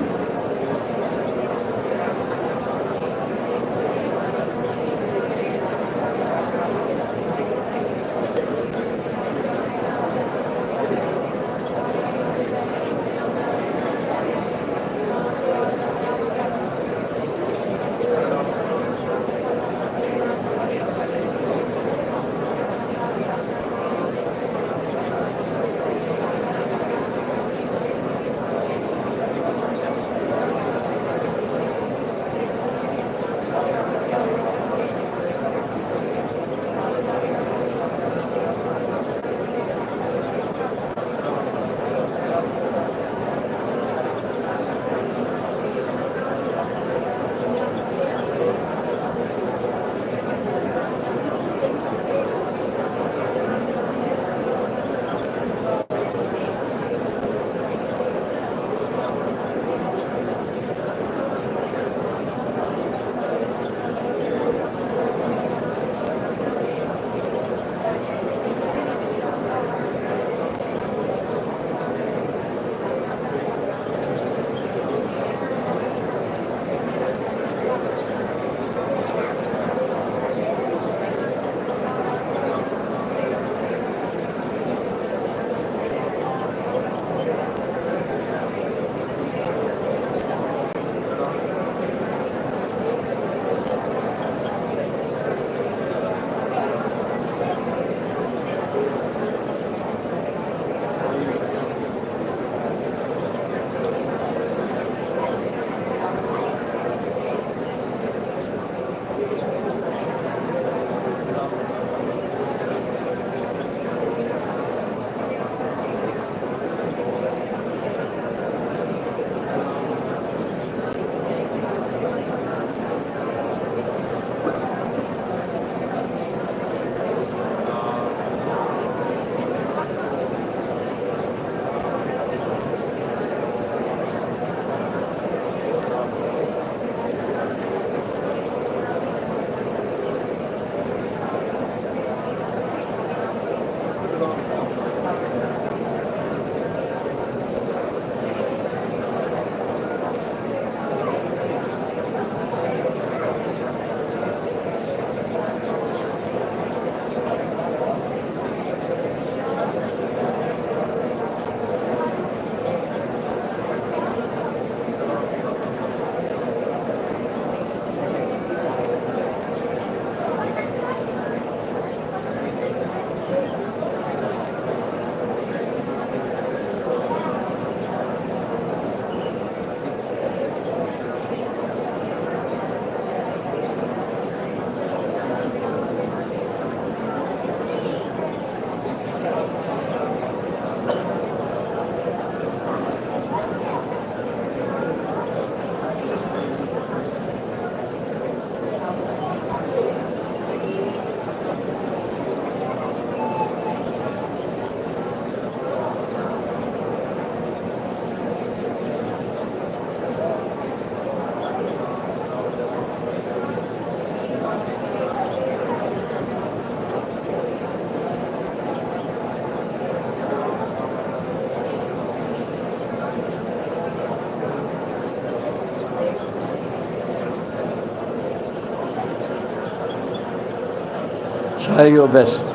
Try your best.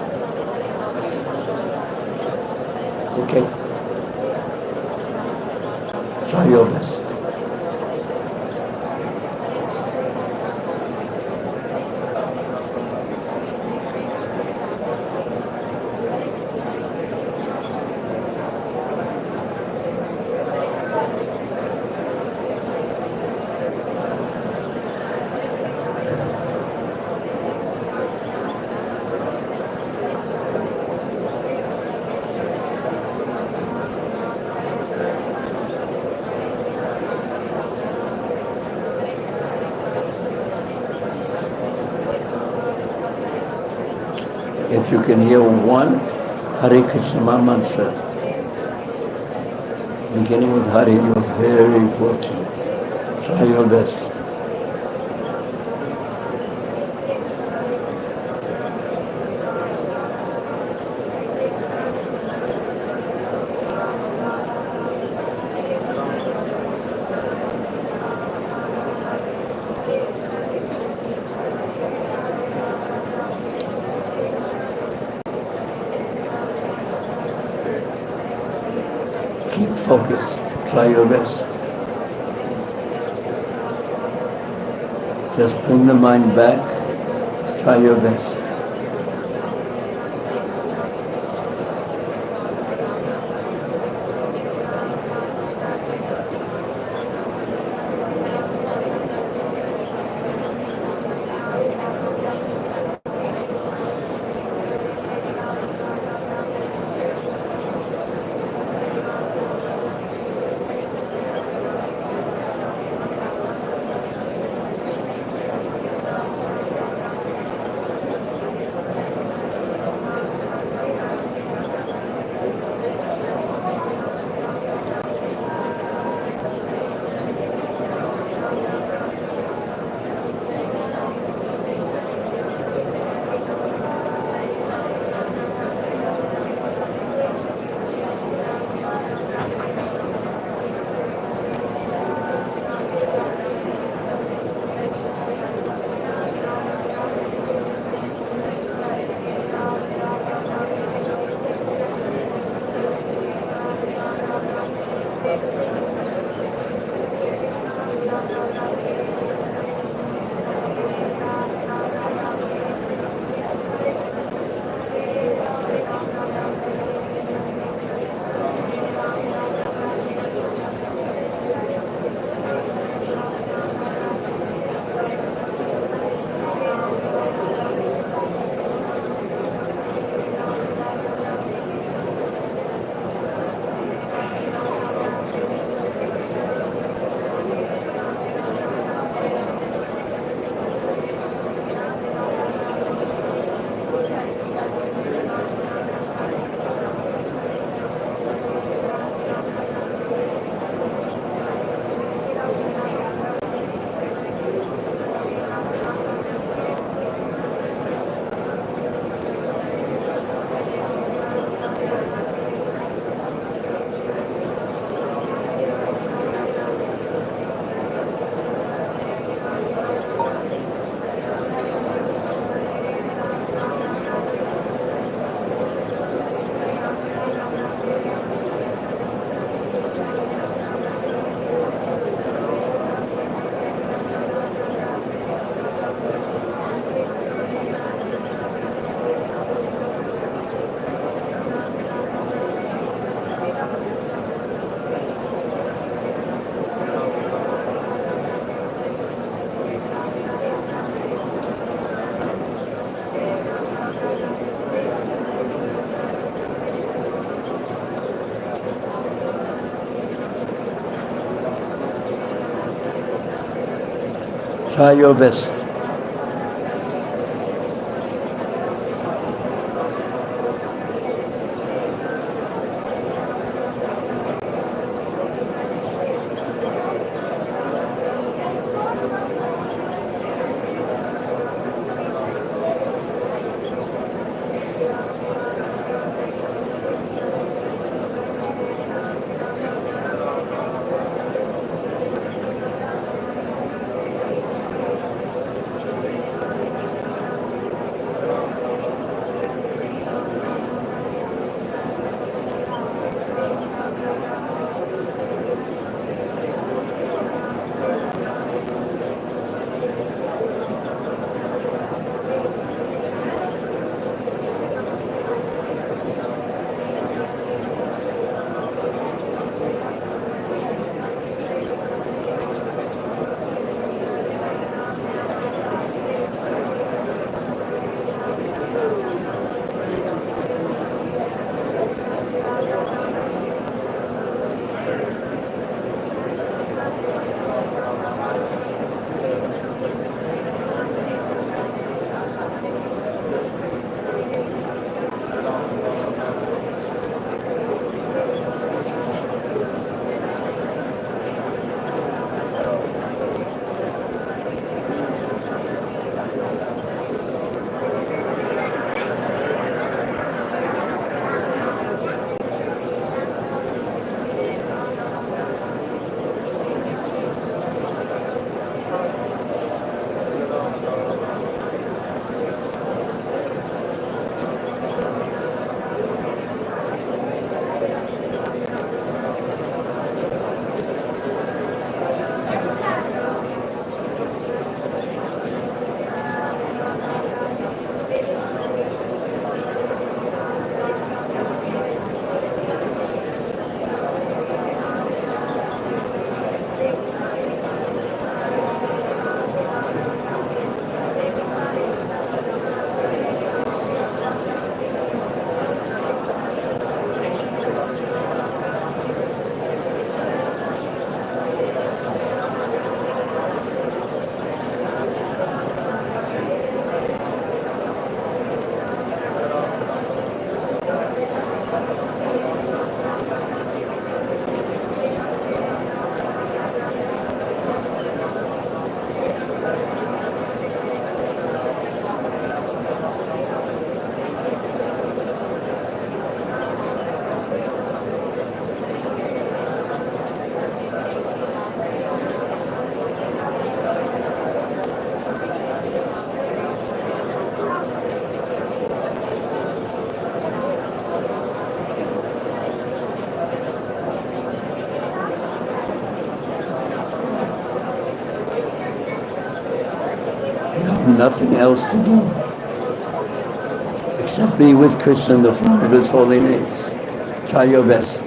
Okay? Try your best. If you can hear one Hare Krishna mantra, beginning with Hare, you're very fortunate. Try your best. Keep focused. Try your best. Just bring the mind back. Try your best. Try your best. nothing else to do except be with Krishna in the form of his holy names. Try your best.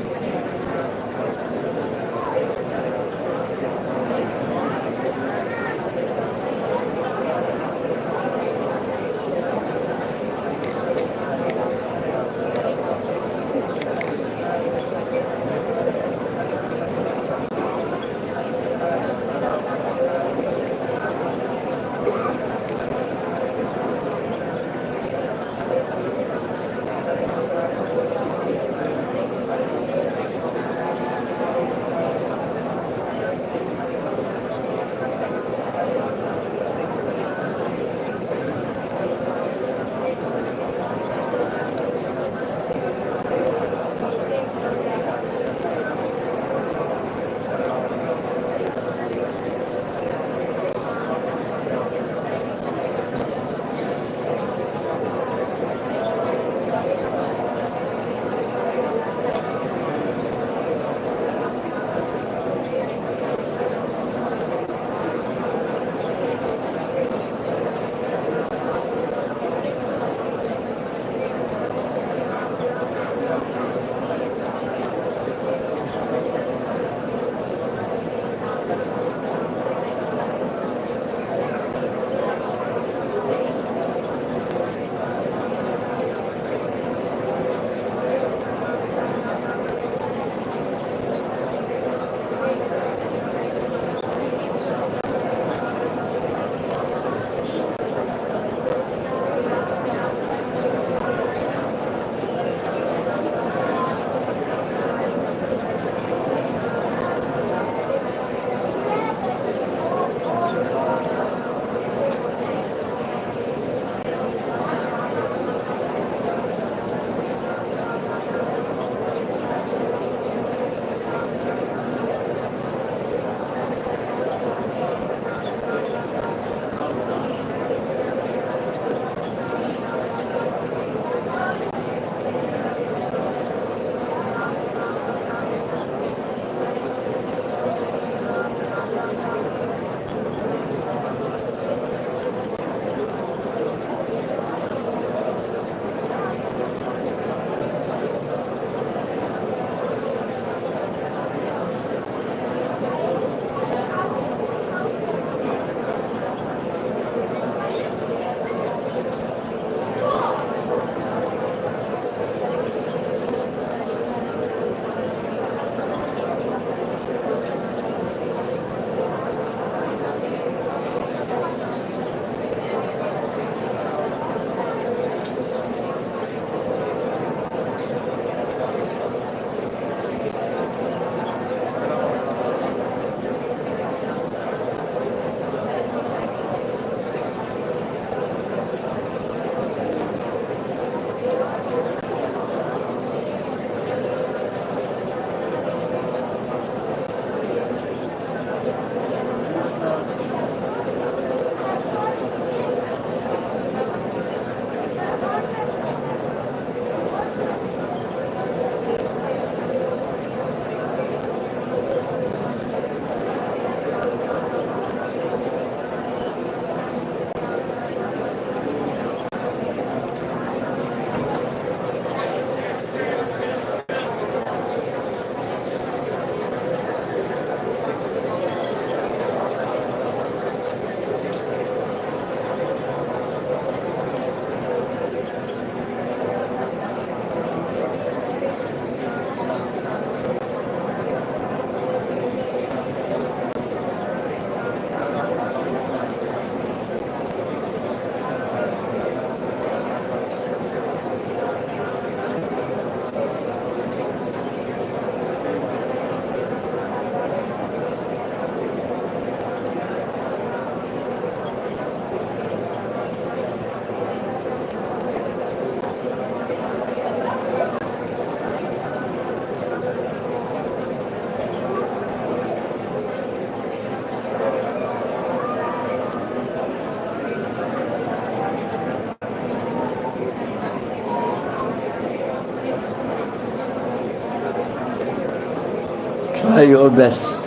Try your best.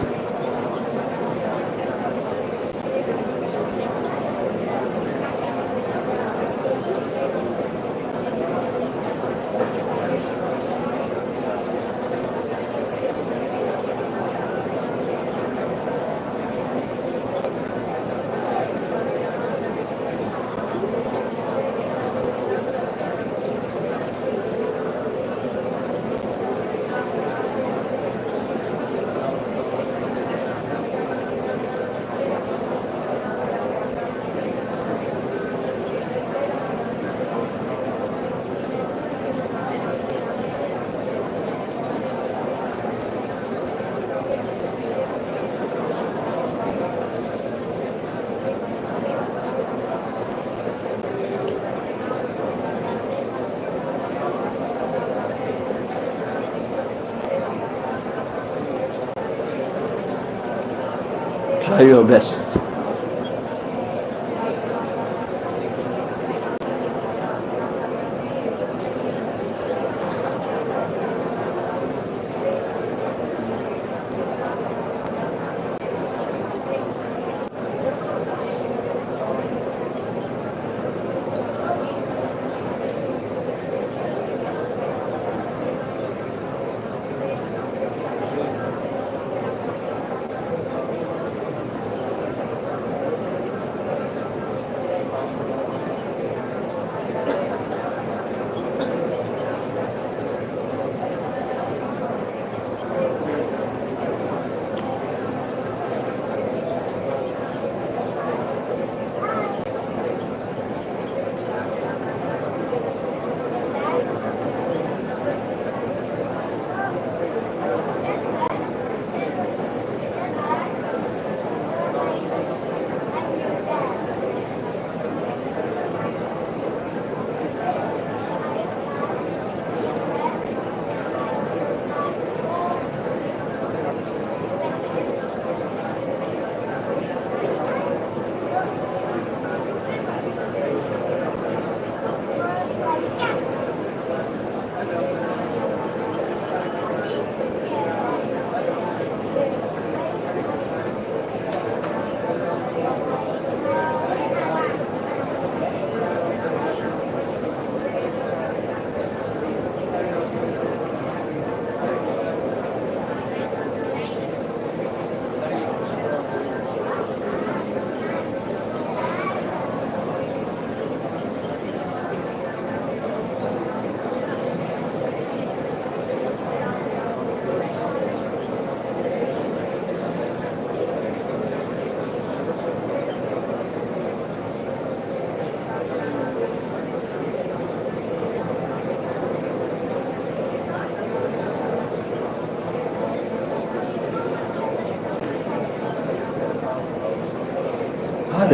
Try your best.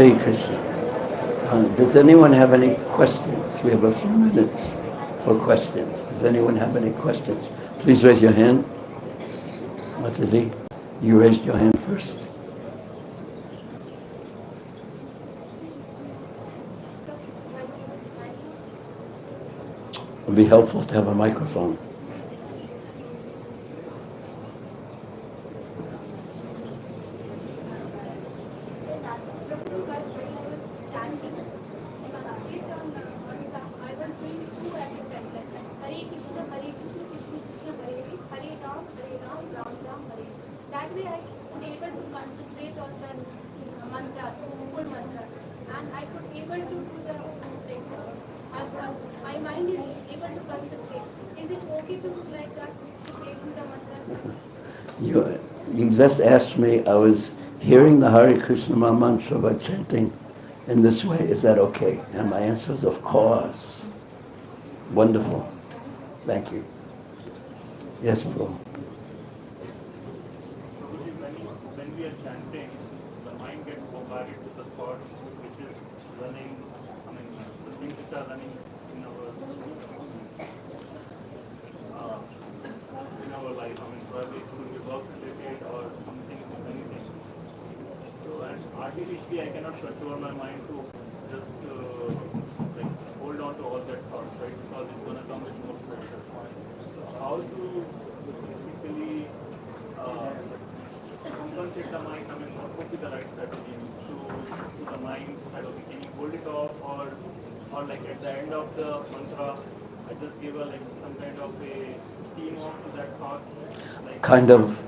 Hare Krishna. Does anyone have any questions? We have a few minutes for questions. Does anyone have any questions? Please raise your hand. Mataji, you raised your hand first. It would be helpful to have a microphone. That way I could able to concentrate on the mantra, full mantra, and I could able to do the my mind is able to concentrate. Is it okay to do like that, to take the mantra? You just asked me, I was hearing the Hare Krishna mantra by chanting in this way. Is that okay? And my answer is, of course. Wonderful. Thank you. Yes, Prabhu. When we are chanting, the mind gets bombarded with the thoughts which is running, the things which are running in our life. Probably it could be work related or something, anything. So, and artificially, I cannot control my mind to just hold on to all that thoughts, right? Because it's going to come with more pressure. So, how to basically compensate the mind? What would be the right strategy to the mind? That okay, can you hold it off, or like at the end of the mantra, I just give some kind of a steam off to that thought. Kind of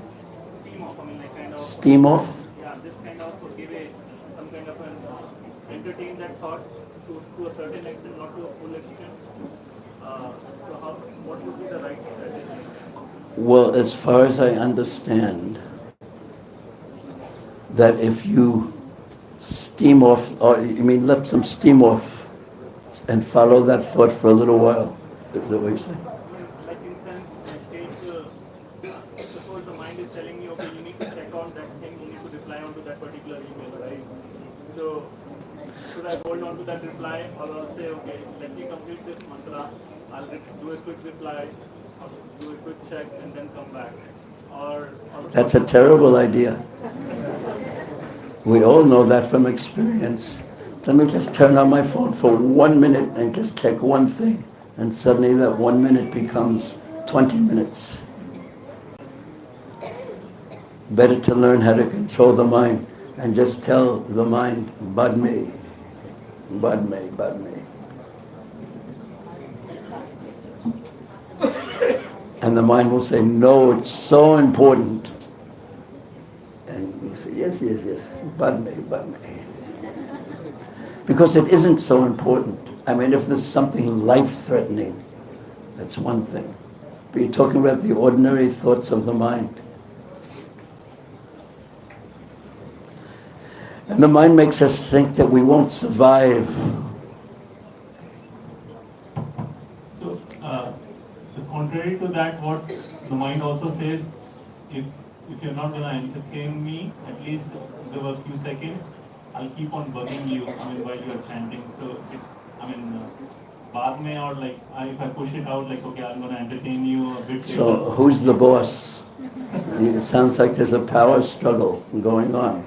Steam off. Kind of steam off? Yeah, this kind of give some kind of an entertain that thought to a certain extent, not to a full extent. So what would be the right strategy? Well, as far as I understand, that if you steam off, or you mean let them steam off and follow that thought for a little while, is that what you're saying? Like in sense, suppose the mind is telling me, okay, you need to check on that thing, you need to reply on to that particular email, right? So, should I hold on to that reply, or I'll say, okay, let me complete this mantra, I'll do a quick reply, or do a quick check, and then come back. Or That's a terrible idea. We all know that from experience. Let me just turn on my phone for 1 minute and just check one thing. And suddenly that 1 minute becomes 20 minutes. Better to learn how to control the mind and just tell the mind, bud me, bud me, bud me. And the mind will say, no, it's so important. And you say, yes, yes, yes, bud me, bud me. Because it isn't so important. I mean, if there's something life-threatening, that's one thing. But you're talking about the ordinary thoughts of the mind. And the mind makes us think that we won't survive. So, contrary to that, what the mind also says, if you're not going to entertain me, at least give a few seconds, I'll keep on bugging you, while you're chanting. So, baad mein, or like, if I push it out, like, okay, I'm going to entertain you a bit. So later. who's the boss? It sounds like there's a power struggle going on.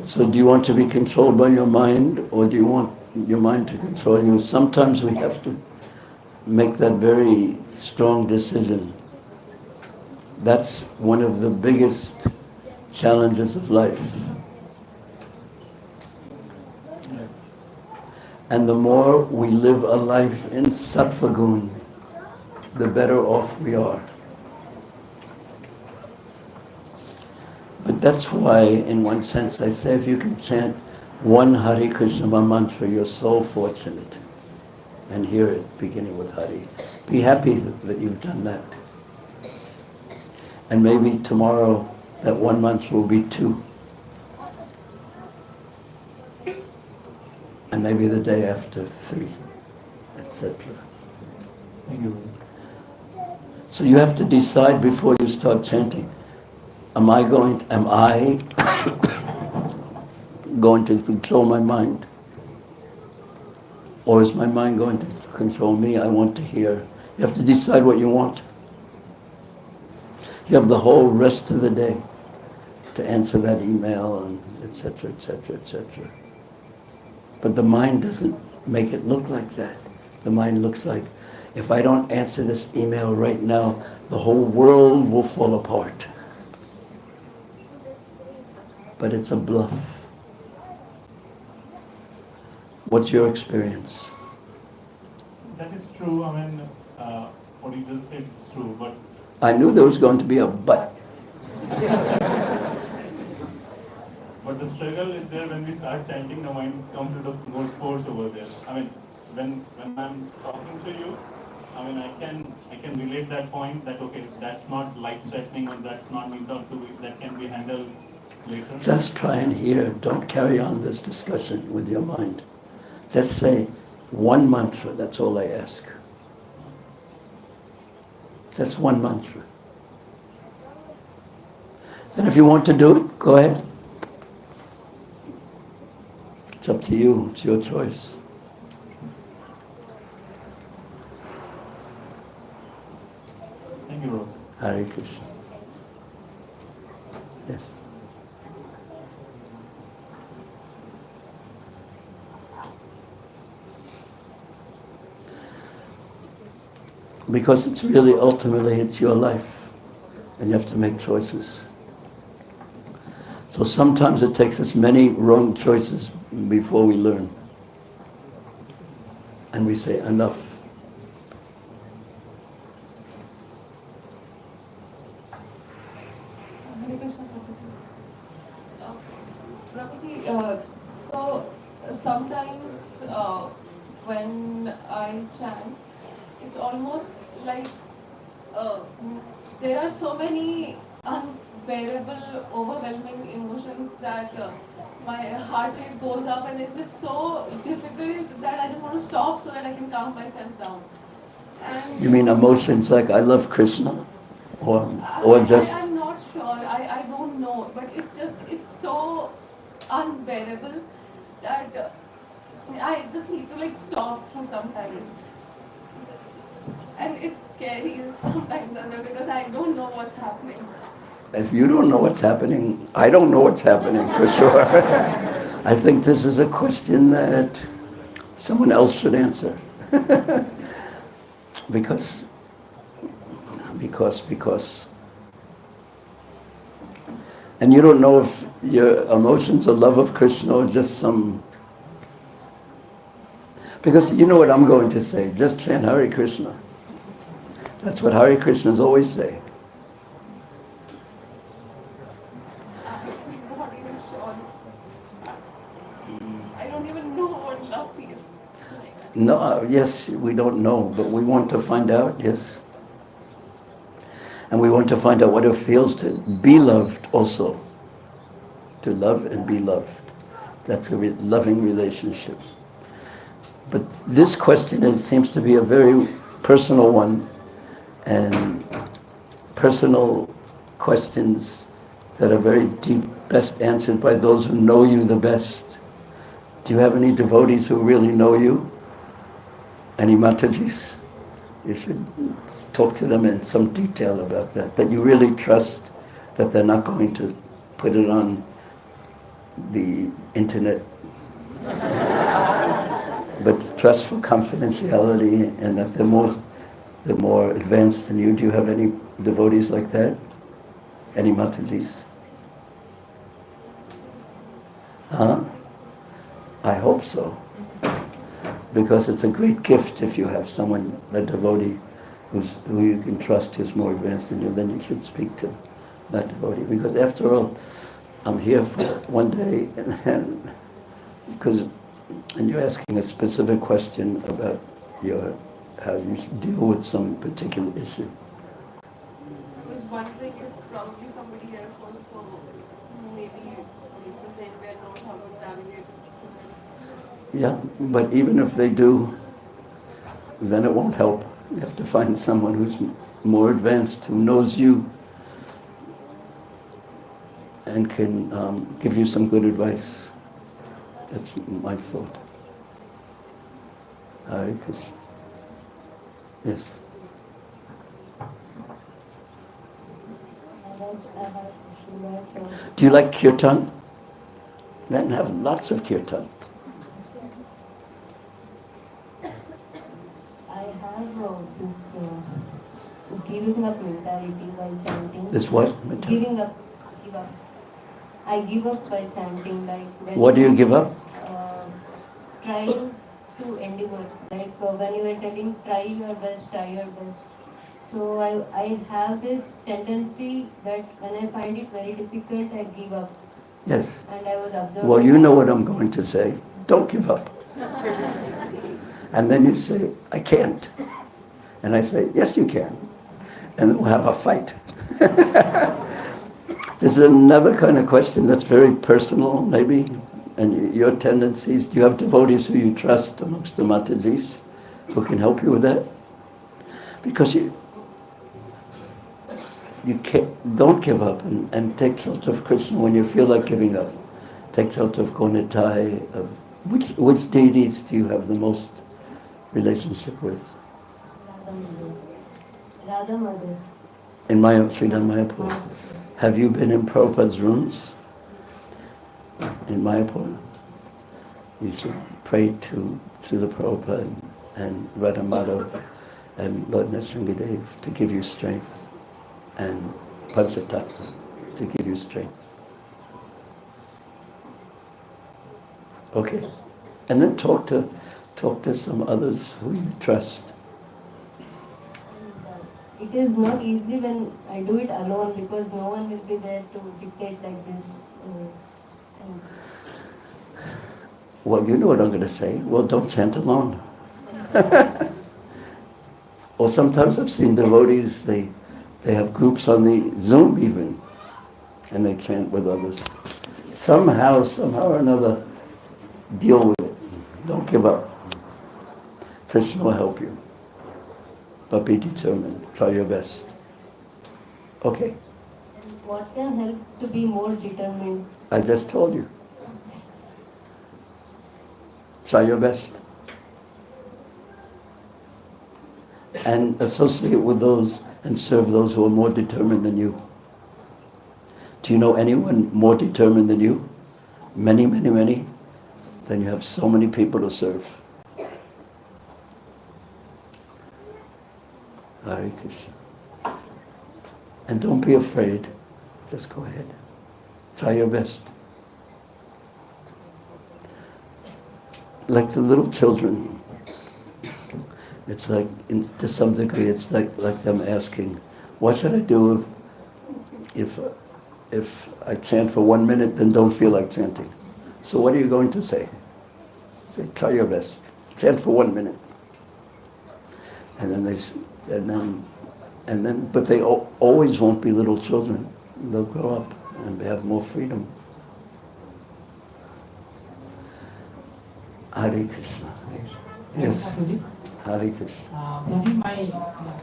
So do you want to be controlled by your mind, or do you want your mind to control you? Sometimes we have to make that very strong decision. That's one of the biggest challenges of life. And the more we live a life in sattva gun, the better off we are. But that's why, in one sense, I say if you can chant one Hare Krishna mantra, you're so fortunate. And hear it beginning with Hari. Be happy that you've done that. And maybe tomorrow that one mantra will be 2. And maybe the day after 3, etc. Thank you. So you have to decide before you start chanting. Am I going to control my mind? Or is my mind going to control me? I want to hear. You have to decide what you want. You have the whole rest of the day to answer that email and etc., etc., etc. But the mind doesn't make it look like that. The mind looks like, if I don't answer this email right now, the whole world will fall apart. But it's a bluff. What's your experience? That is true. What you just said is true, but I knew there was going to be a but. But the struggle is there when we start chanting, the mind comes with a more force over there. When I'm talking to you, I can relate that point that, okay, that's not life-threatening, or that's not me talk to, that can be handled later. Just try and hear. Don't carry on this discussion with your mind. Just say one mantra, that's all I ask. Just one mantra. Then if you want to do it, go ahead. It's up to you, it's your choice. Thank you, Prabhu. Hare Krishna. Yes. Because it's really, ultimately, it's your life. And you have to make choices. So sometimes it takes us many wrong choices before we learn. And we say, enough. Hare Krishna, Prabhuji. Prabhuji, so sometimes when I chant, it's almost like there are so many unbearable, overwhelming emotions that my heart rate goes up, and it's just so difficult that I just want to stop so that I can calm myself down. And You mean emotions like I love Krishna? Or just... I'm not sure, I don't know, but it's so unbearable that I just need to stop for some time. And it's scary sometimes as well because I don't know what's happening. if you don't know what's happening, I don't know what's happening for sure. I think this is a question that someone else should answer. because. And you don't know if your emotions are love of Krishna or just some... Because you know what I'm going to say, just chant Hare Krishna. That's what Hare Krishnas always say. I don't even know what love feels. No, yes, we don't know, but we want to find out, yes. And we want to find out what it feels to be loved also. To love and be loved. That's a loving relationship. But this question seems to be a very personal one, and personal questions that are very deep, best answered by those who know you the best. Do you have any devotees who really know you? Any Matajis? You should talk to them in some detail about that you really trust that they're not going to put it on the internet. But trust for confidentiality, and that they're more advanced than you. Do you have any devotees like that? Any Matajis? Huh? I hope so. Because it's a great gift if you have someone, a devotee, who you can trust, who's more advanced than you. Then you should speak to that devotee. Because after all, I'm here for one day, and you're asking a specific question about how you deal with some particular issue. I was wondering if probably somebody else also maybe it's the same way knows how to navigate. Yeah, but even if they do, then it won't help. You have to find someone who's more advanced, who knows you, and can give you some good advice. That's my thought. Hare Krishna. Yes. Do you like kirtan? Then have lots of kirtan. I have giving up mentality while chanting. This what? Giving up. I give up by chanting. What do you give up? Trying to endeavor. When you were telling, try your best. So I have this tendency that when I find it very difficult, I give up. Yes. And I was observing. Well, you know what I'm going to say. Don't give up. And then you say, I can't. And I say, yes, you can. And we'll have a fight. This is another kind of question that's very personal, maybe. And your tendencies. Do you have devotees who you trust amongst the Matajis who can help you with that? Because you don't give up and take shelter of Krishna when you feel like giving up. Take shelter of Konatai. Which deities do you have the most relationship with? Radha Mother. In Sridhar Mayapur. Have you been in Prabhupada's rooms? In Mayapur? You should pray to the Prabhupada and Radha Madhav and Lord Nrsimhadev to give you strength, and Panchatattva to give you strength. Okay. And then talk to some others who you trust. It is not easy when I do it alone because no one will be there to dictate like this. Well, you know what I'm going to say. Well, don't chant alone. Or sometimes I've seen devotees, they have groups on the Zoom even, and they chant with others. Somehow or another, deal with it. Don't give up. Krishna will help you. But be determined. Try your best. Okay. And what can help to be more determined? I just told you. Try your best. And associate with those and serve those who are more determined than you. Do you know anyone more determined than you? Many, many, many? Then you have so many people to serve. Hare Krishna. And don't be afraid. Just go ahead. Try your best. Like the little children, it's like, to some degree, it's like them asking, what should I do if I chant for 1 minute, then don't feel like chanting? So what are you going to say? Say, try your best. Chant for 1 minute. And then but they always won't be little children. They'll grow up and have more freedom. Hare Krishna. Yes. Hare Krishna.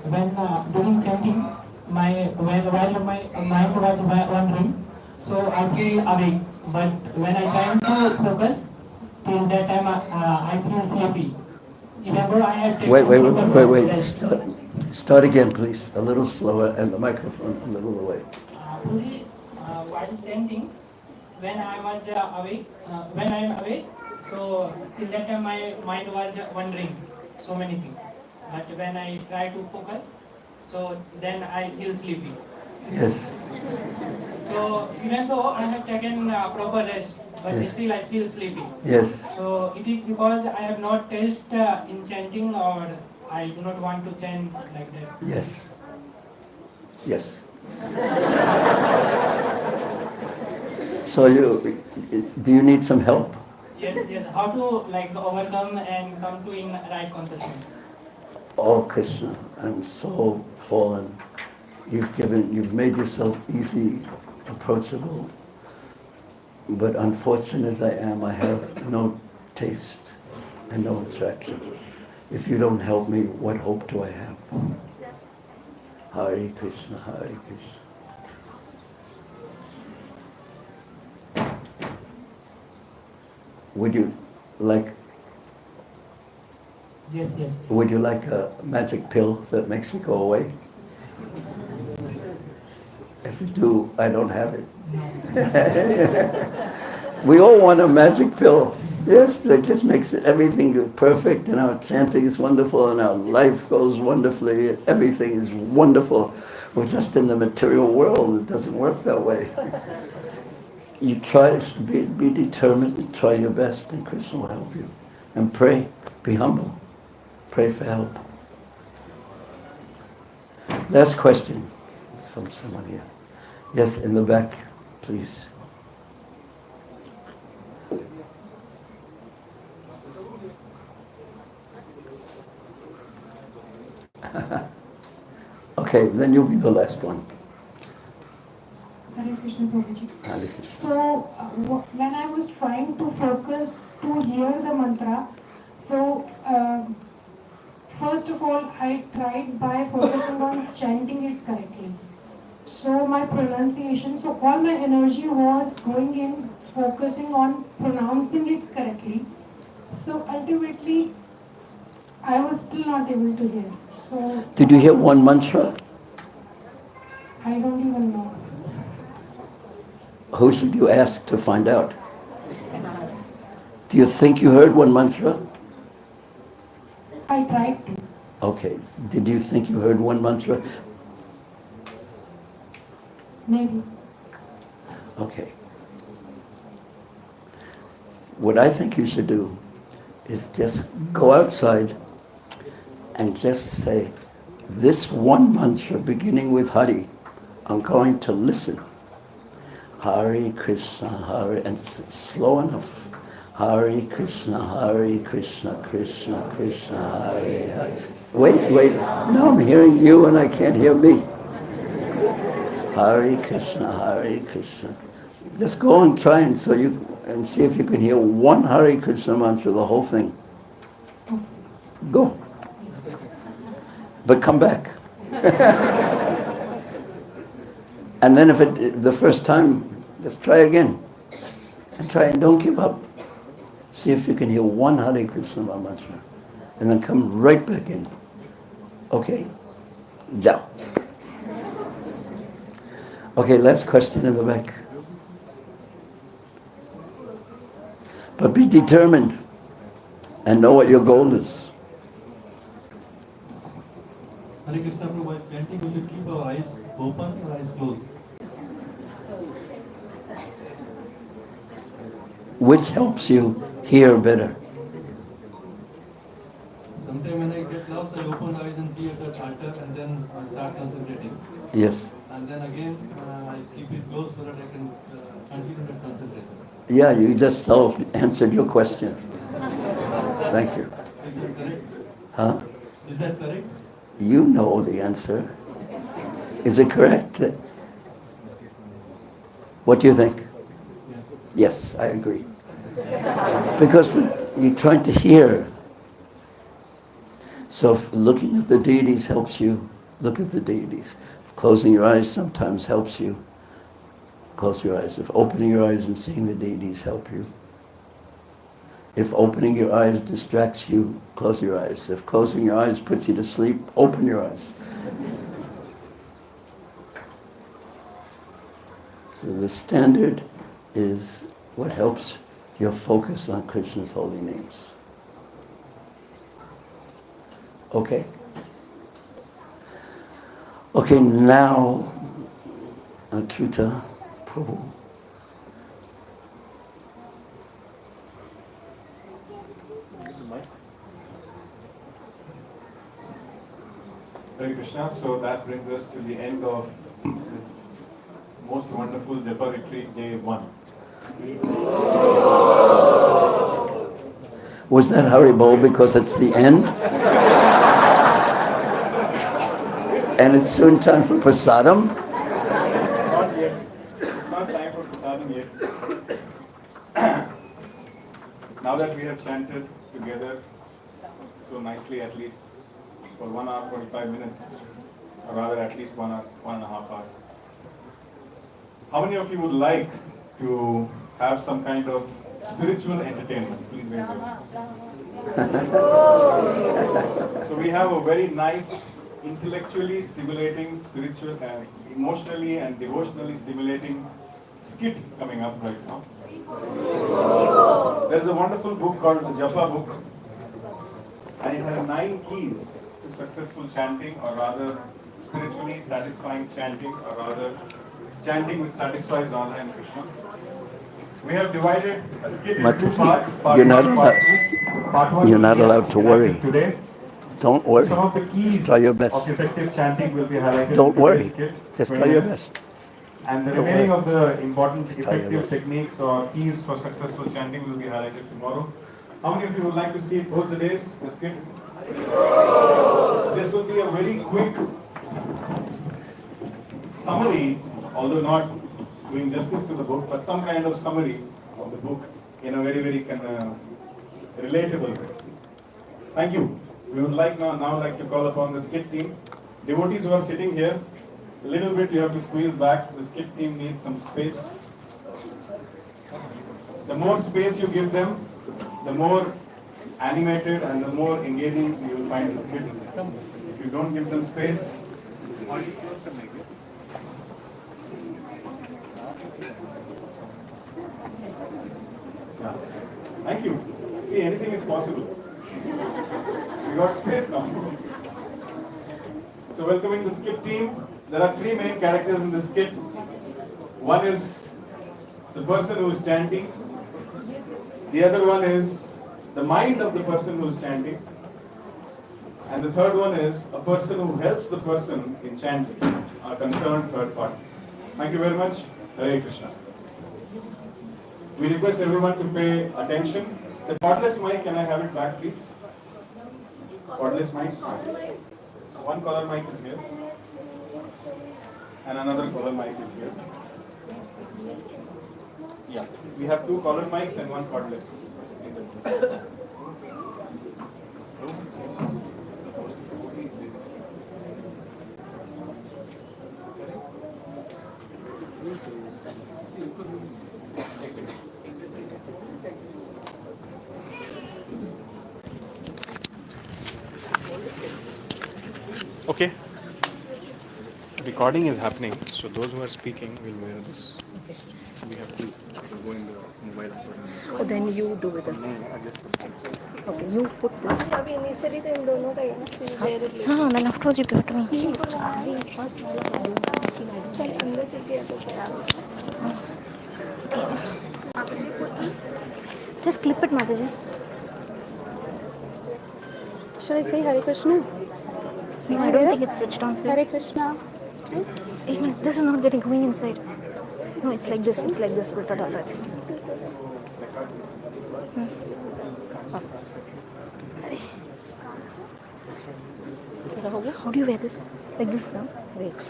When during chanting, while my mind was wandering, so I feel awake. But when I try to focus, till that time I feel sleepy. Even though I have taken Wait. Start again, please. A little slower, and the microphone a little away. While chanting, when I was awake, when I am awake, so till that time my mind was wandering so many things. But when I try to focus, so then I feel sleepy. Yes. So even though I have taken proper rest, but Yes. still I feel sleepy. Yes. So it is because I have not tasted in chanting, or I do not want to chant like that. Yes. Yes. So do you need some help? Yes. How to overcome and come to in right consciousness? Oh Krishna, I'm so fallen. You've made yourself easy, approachable. But unfortunate as I am, I have no taste and no attraction. If you don't help me, what hope do I have? Hare Krishna, Hare Krishna. Would you like Yes. Would you like a magic pill that makes it go away? If you do, I don't have it. We all want a magic pill. Yes, that just makes everything perfect, and our chanting is wonderful, and our life goes wonderfully, and everything is wonderful. We're just in the material world. It doesn't work that way. You try, be determined, try your best, and Krishna will help you. And pray, be humble. Pray for help. Last question from someone here. Yes, in the back, please. Okay, then you'll be the last one. Hare Krishna, Prabhuji. Hare Krishna. So, when I was trying to focus to hear the mantra, so first of all, I tried by focusing on chanting it correctly. So my pronunciation, so all my energy was going in focusing on pronouncing it correctly. So ultimately, I was still not able to hear. So Did you hear one mantra? I don't even know. Who should you ask to find out? Do you think you heard one mantra? I tried to. Okay. Did you think you heard one mantra? Maybe. Okay. What I think you should do is just go outside and just say, this one mantra beginning with Hari, I'm going to listen. Hare Krishna, Hare, and slow enough. Hare Krishna, Krishna Krishna, Hare Hare. Wait, no, I'm hearing you and I can't hear me. Hare Krishna. Just go and try and see if you can hear one Hare Krishna mantra, the whole thing. Go. But come back. And then if the first time, just try again. And try and don't give up. See if you can hear one Hare Krishna mantra. And then come right back in. Okay? Japa. Okay, last question in the back. But be determined and know what your goal is. Hare Krishna, Prabhu, while chanting, we should keep our eyes open or eyes closed. Which helps you hear better? Sometimes when I get lost, I open eyes and see at that altar and then I start concentrating. Yes. And then again, I keep it closed so that I can continue to concentrate. Yeah, you just answered your question. Thank you. Is that correct? Huh? Is that correct? You know the answer. Is it correct? What do you think? Yes, I agree. Because you're trying to hear. So if looking at the deities helps you, look at the deities. If closing your eyes sometimes helps you, close your eyes. If opening your eyes and seeing the deities help you. If opening your eyes distracts you, close your eyes. If closing your eyes puts you to sleep, open your eyes. So the standard is what helps your focus on Krishna's holy names. Okay? Okay, now, Achyuta Prabhu. Hare Krishna. So that brings us to the end of this most wonderful Japa retreat, day 1. Was that Haribol because it's the end? And it's soon time for prasadam? Not yet. It's not time for prasadam yet. Now that we have chanted together so nicely, at least for 1 hour 45 minutes, or rather at least 1 hour, 1.5 hours. How many of you would like to have some kind of spiritual entertainment? Please raise your hands. So we have a very nice, intellectually stimulating, spiritual, emotionally and devotionally stimulating skit coming up right now. There is a wonderful book called the Japa book, and it has 9 keys to successful chanting, or rather spiritually satisfying chanting, or rather chanting which satisfies Radha and Krishna. We have divided a skit into 2 parts. Part You're not 1, allowed, part 2. Part 1 you're will not be allowed to worry. today. Don't worry. Some of the keys Just try your best. of effective chanting will be highlighted. Don't in worry. today's skit, Just 20 try your minutes. best. And the Don't remaining worry. of the important Just try your effective best. techniques or keys for successful chanting will be highlighted tomorrow. How many of you would like to see both the days, the skit? This will be a very quick summary, although not doing justice to the book, but some kind of summary of the book in a very, very relatable way. Thank you. We would like now like to call upon the skit team. Devotees who are sitting here, a little bit you have to squeeze back. The skit team needs some space. The more space you give them, the more animated and the more engaging you will find the skit. If you don't give them space, yeah. Thank you. See, anything is possible. We got space now. So welcoming the skit team. There are 3 main characters in the skit. One is the person who is chanting. The other one is the mind of the person who is chanting. And the third one is a person who helps the person in chanting, a concerned third party. Thank you very much. Hare Krishna. We request everyone to pay attention. The cordless mic, can I have it back, please? Cordless mic. One color mic is here. And another color mic is here. Yeah, we have 2 color mics and 1 cordless. Okay. recording is happening, so those who are speaking will wear this. We have to go in the mobile. Oh, then you do with this. I just put it. Okay, you put this. अभी initially तो इन दोनों का ही है ना, she's there it later. हाँ, मैंने after all you give it to me. First वाला चल अंदर चल के तो खराब Just clip it, Mataji. Should I say Hare Krishna? No, I don't think it's switched on. Hare Krishna. Even this is not getting going inside. No, it's like this. It's like this. Ulta dala, I think. How do you wear this? Like this, huh? Wait.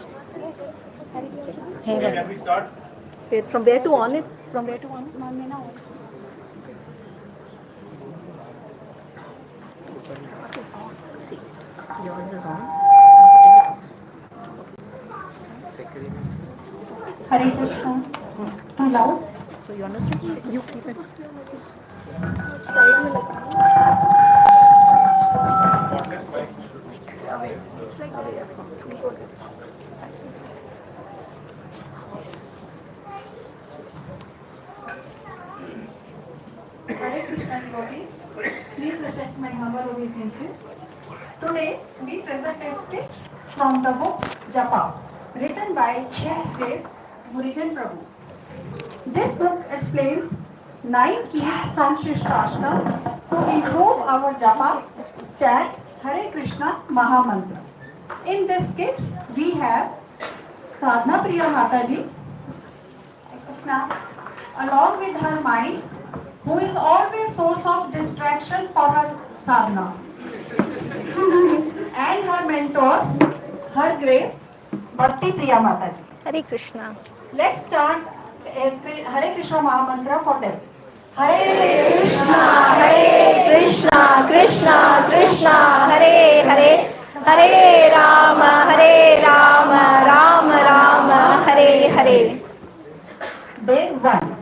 Hey, So can we start? wait. From where to on it? From where to on it? Yours is on. See, yours is on. Hare Krishna. Too loud? So you understand? You keep it. Side में लगा. It's like Hare Krishna devotees, please accept my humble obeisances. Today we present a skit from the book Japa, written by His Grace Bhurijana Prabhu. This book explains 9 keys from Shishtashtam to improve our Japa, chant Hare Krishna Mahamantra. In this skit, we have Sadhana Priya Mataji, along with her mind, who is always source of distraction for her sadhana, and her mentor, her grace, Bhakti Priya Mataji. Hare Krishna. Let's chant Hare Krishna Mahamantra for them. Hare Krishna, Krishna, Krishna, Krishna, Hare Hare, Hare Rama, Rama, Rama, Hare Hare. Day 1.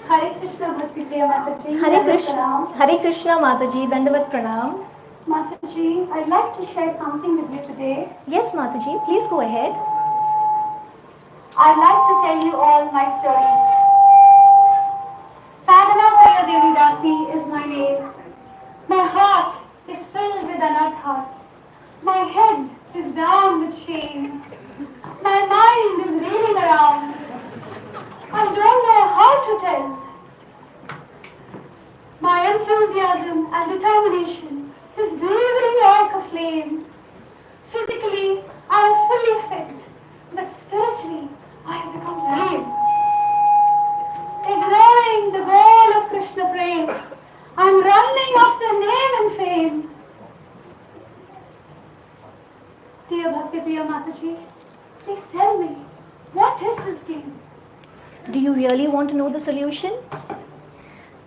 Hare Krishna Bhakti Priya Mataji. Hare Krishna Mataji, Dandavat Pranam. Mataji, I'd like to share something with you today. Yes, Mataji, please go ahead. I'd like to tell you all my story. Sadhana Priya Devi Dasi is my name. My heart is filled with anarthas. My head is down with shame. My mind is reeling around. I don't know how to tell. My enthusiasm and determination is wavering like a flame. Physically, I am fully fit, but spiritually, I have become lame. Ignoring the goal of Krishna prem, I am running after name and fame. Dear Bhakti Priya Mataji, please tell me, what is this game? Do you really want to know the solution?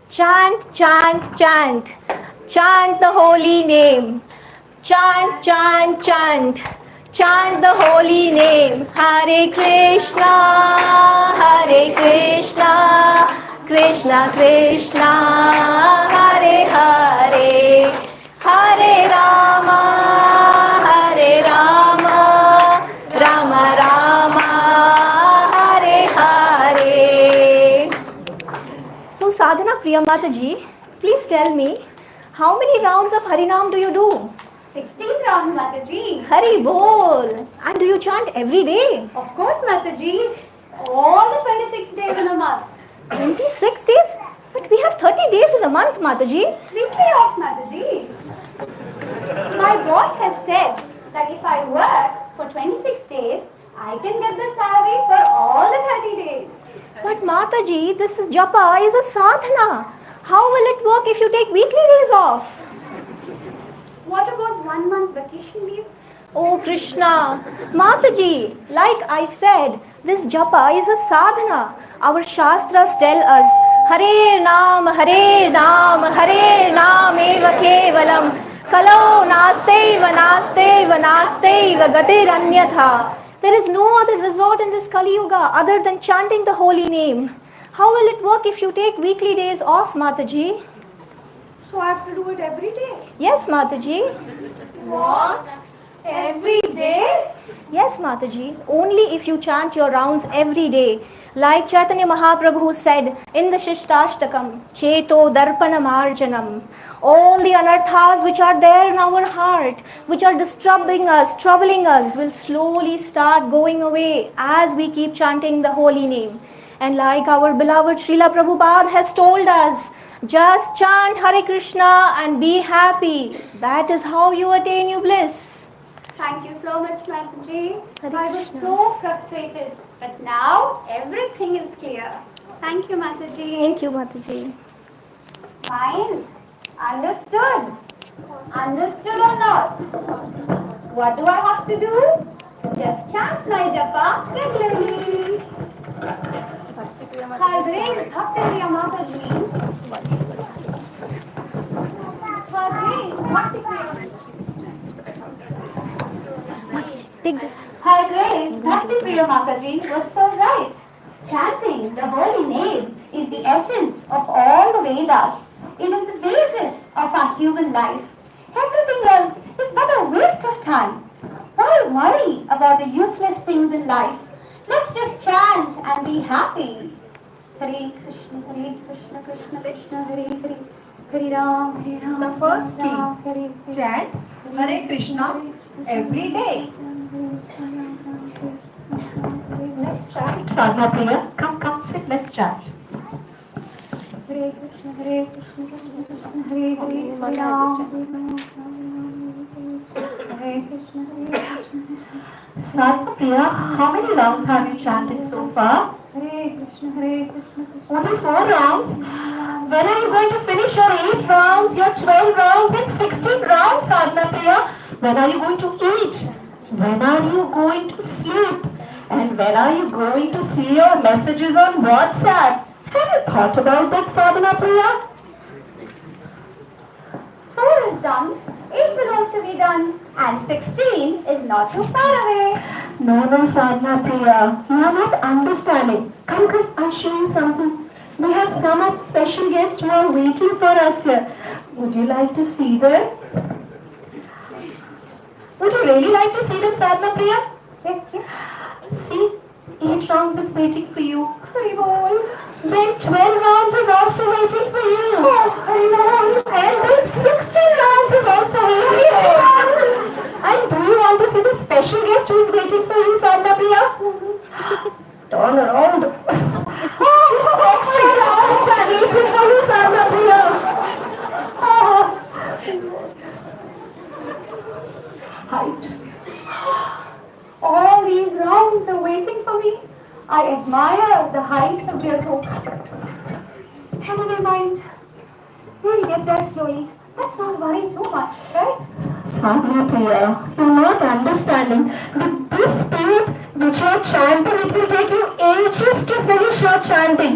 Chant, chant, chant. Chant the holy name. Chant, chant, chant. Chant the holy name. Hare Krishna, Hare Krishna, Krishna Krishna, Hare Hare, Hare Rama, Hare Rama, Rama Rama, Hare Hare. So Sadhana Priya Mataji, please tell me, how many rounds of Harinam do you do? 16 rounds, Mataji. Hari Bol. And do you chant every day? Of course, Mataji. All the 26 days in a month. 26 days? But we have 30 days in a month, Mataji. Weekly off, Mataji. My boss has Mataji, this is Japa is a sadhana. How will it work if you take weekly days off? What about 1 month vacation leave? Oh Krishna, Mataji, like I said, this Japa is a sadhana. Our Shastras tell us, Hare Nam, Hare Nam, Hare Nam eva kevalam, Kalau nasteva, nasteva, nasteva, gatir anyatha. There is no other resort in this Kali Yuga other than chanting the holy name. How will it work if you take weekly days off, Mataji? So I have to do it every day? Yes, Mataji. What? Every day? Yes, Mataji. Only if you chant your rounds every day. Like Chaitanya Mahaprabhu said in the Shishtashtakam, Cheto Darpana Marjanam. All the anarthas which are there in our heart, which are disturbing us, troubling us, will slowly start going away as we keep chanting the holy name. And like our beloved Srila Prabhupada has told us, just chant Hare Krishna and be happy. That is how you attain your bliss. Thank you so much, Mataji. I was so frustrated, but now everything is clear. Thank you, Mataji. Thank you, Mataji. Fine. Understood. Understood or not? What do I have to do? Just chant my japa regularly. Her Grace Bhakti Priya Mataji. Her Grace Bhakti Priya. Take this. Her Grace Bhakti Priya Mataji was so right. Chanting the holy name is the essence of all the Vedas. It is the basis of our human life. Everything else is but a waste of time. Why worry about the useless things in life? Let's just chant and be happy. Hare Krishna, Krishna Krishna, Hare Hare, Hare Ram, Hare Ram. The first key, chant Hare Krishna every day. Let's chant. Sadhana Priya, come, sit, let's chant. Hare Krishna, Hare Krishna, Krishna Krishna, Hare Hare, Hare Ram, Hare Krishna, Hare Krishna. Sadhana Priya, how many rounds have you chanted so far? Hare Krishna, Hare Krishna. Only 4 rounds? When are you going to finish your 8 rounds, your 12 rounds and 16 rounds, Sadhana Priya? When are you going to eat? When are you going to sleep? And when are you going to see your messages on WhatsApp? Have you thought about that, Sadhana Priya? 4 is done, 8 will also be done, and 16 is not too far away. No, Sadhana Priya, you are not understanding. Come, I'll show you something. We have some special guests who are waiting for us here. Would you like to see them? Would you really like to see them, Sadhana Priya? Yes. See, 8 rounds is waiting for you. Haribol. Then 12 rounds is also waiting for you. Oh, Haribol. And then 16 rounds is also waiting for you. And do you want to see the special guest who is waiting for you, Sadhana Priya? Turn around. Oh, extra rounds are waiting for you, Sadhana Priya. Oh. Height. All these rounds are waiting for me. I admire the heights of their hope. Never mind. We'll get there slowly. Let's not worry too much, right? Sadhana Priya, you're not understanding. With this speed which you're chanting, it will take you ages to finish your chanting.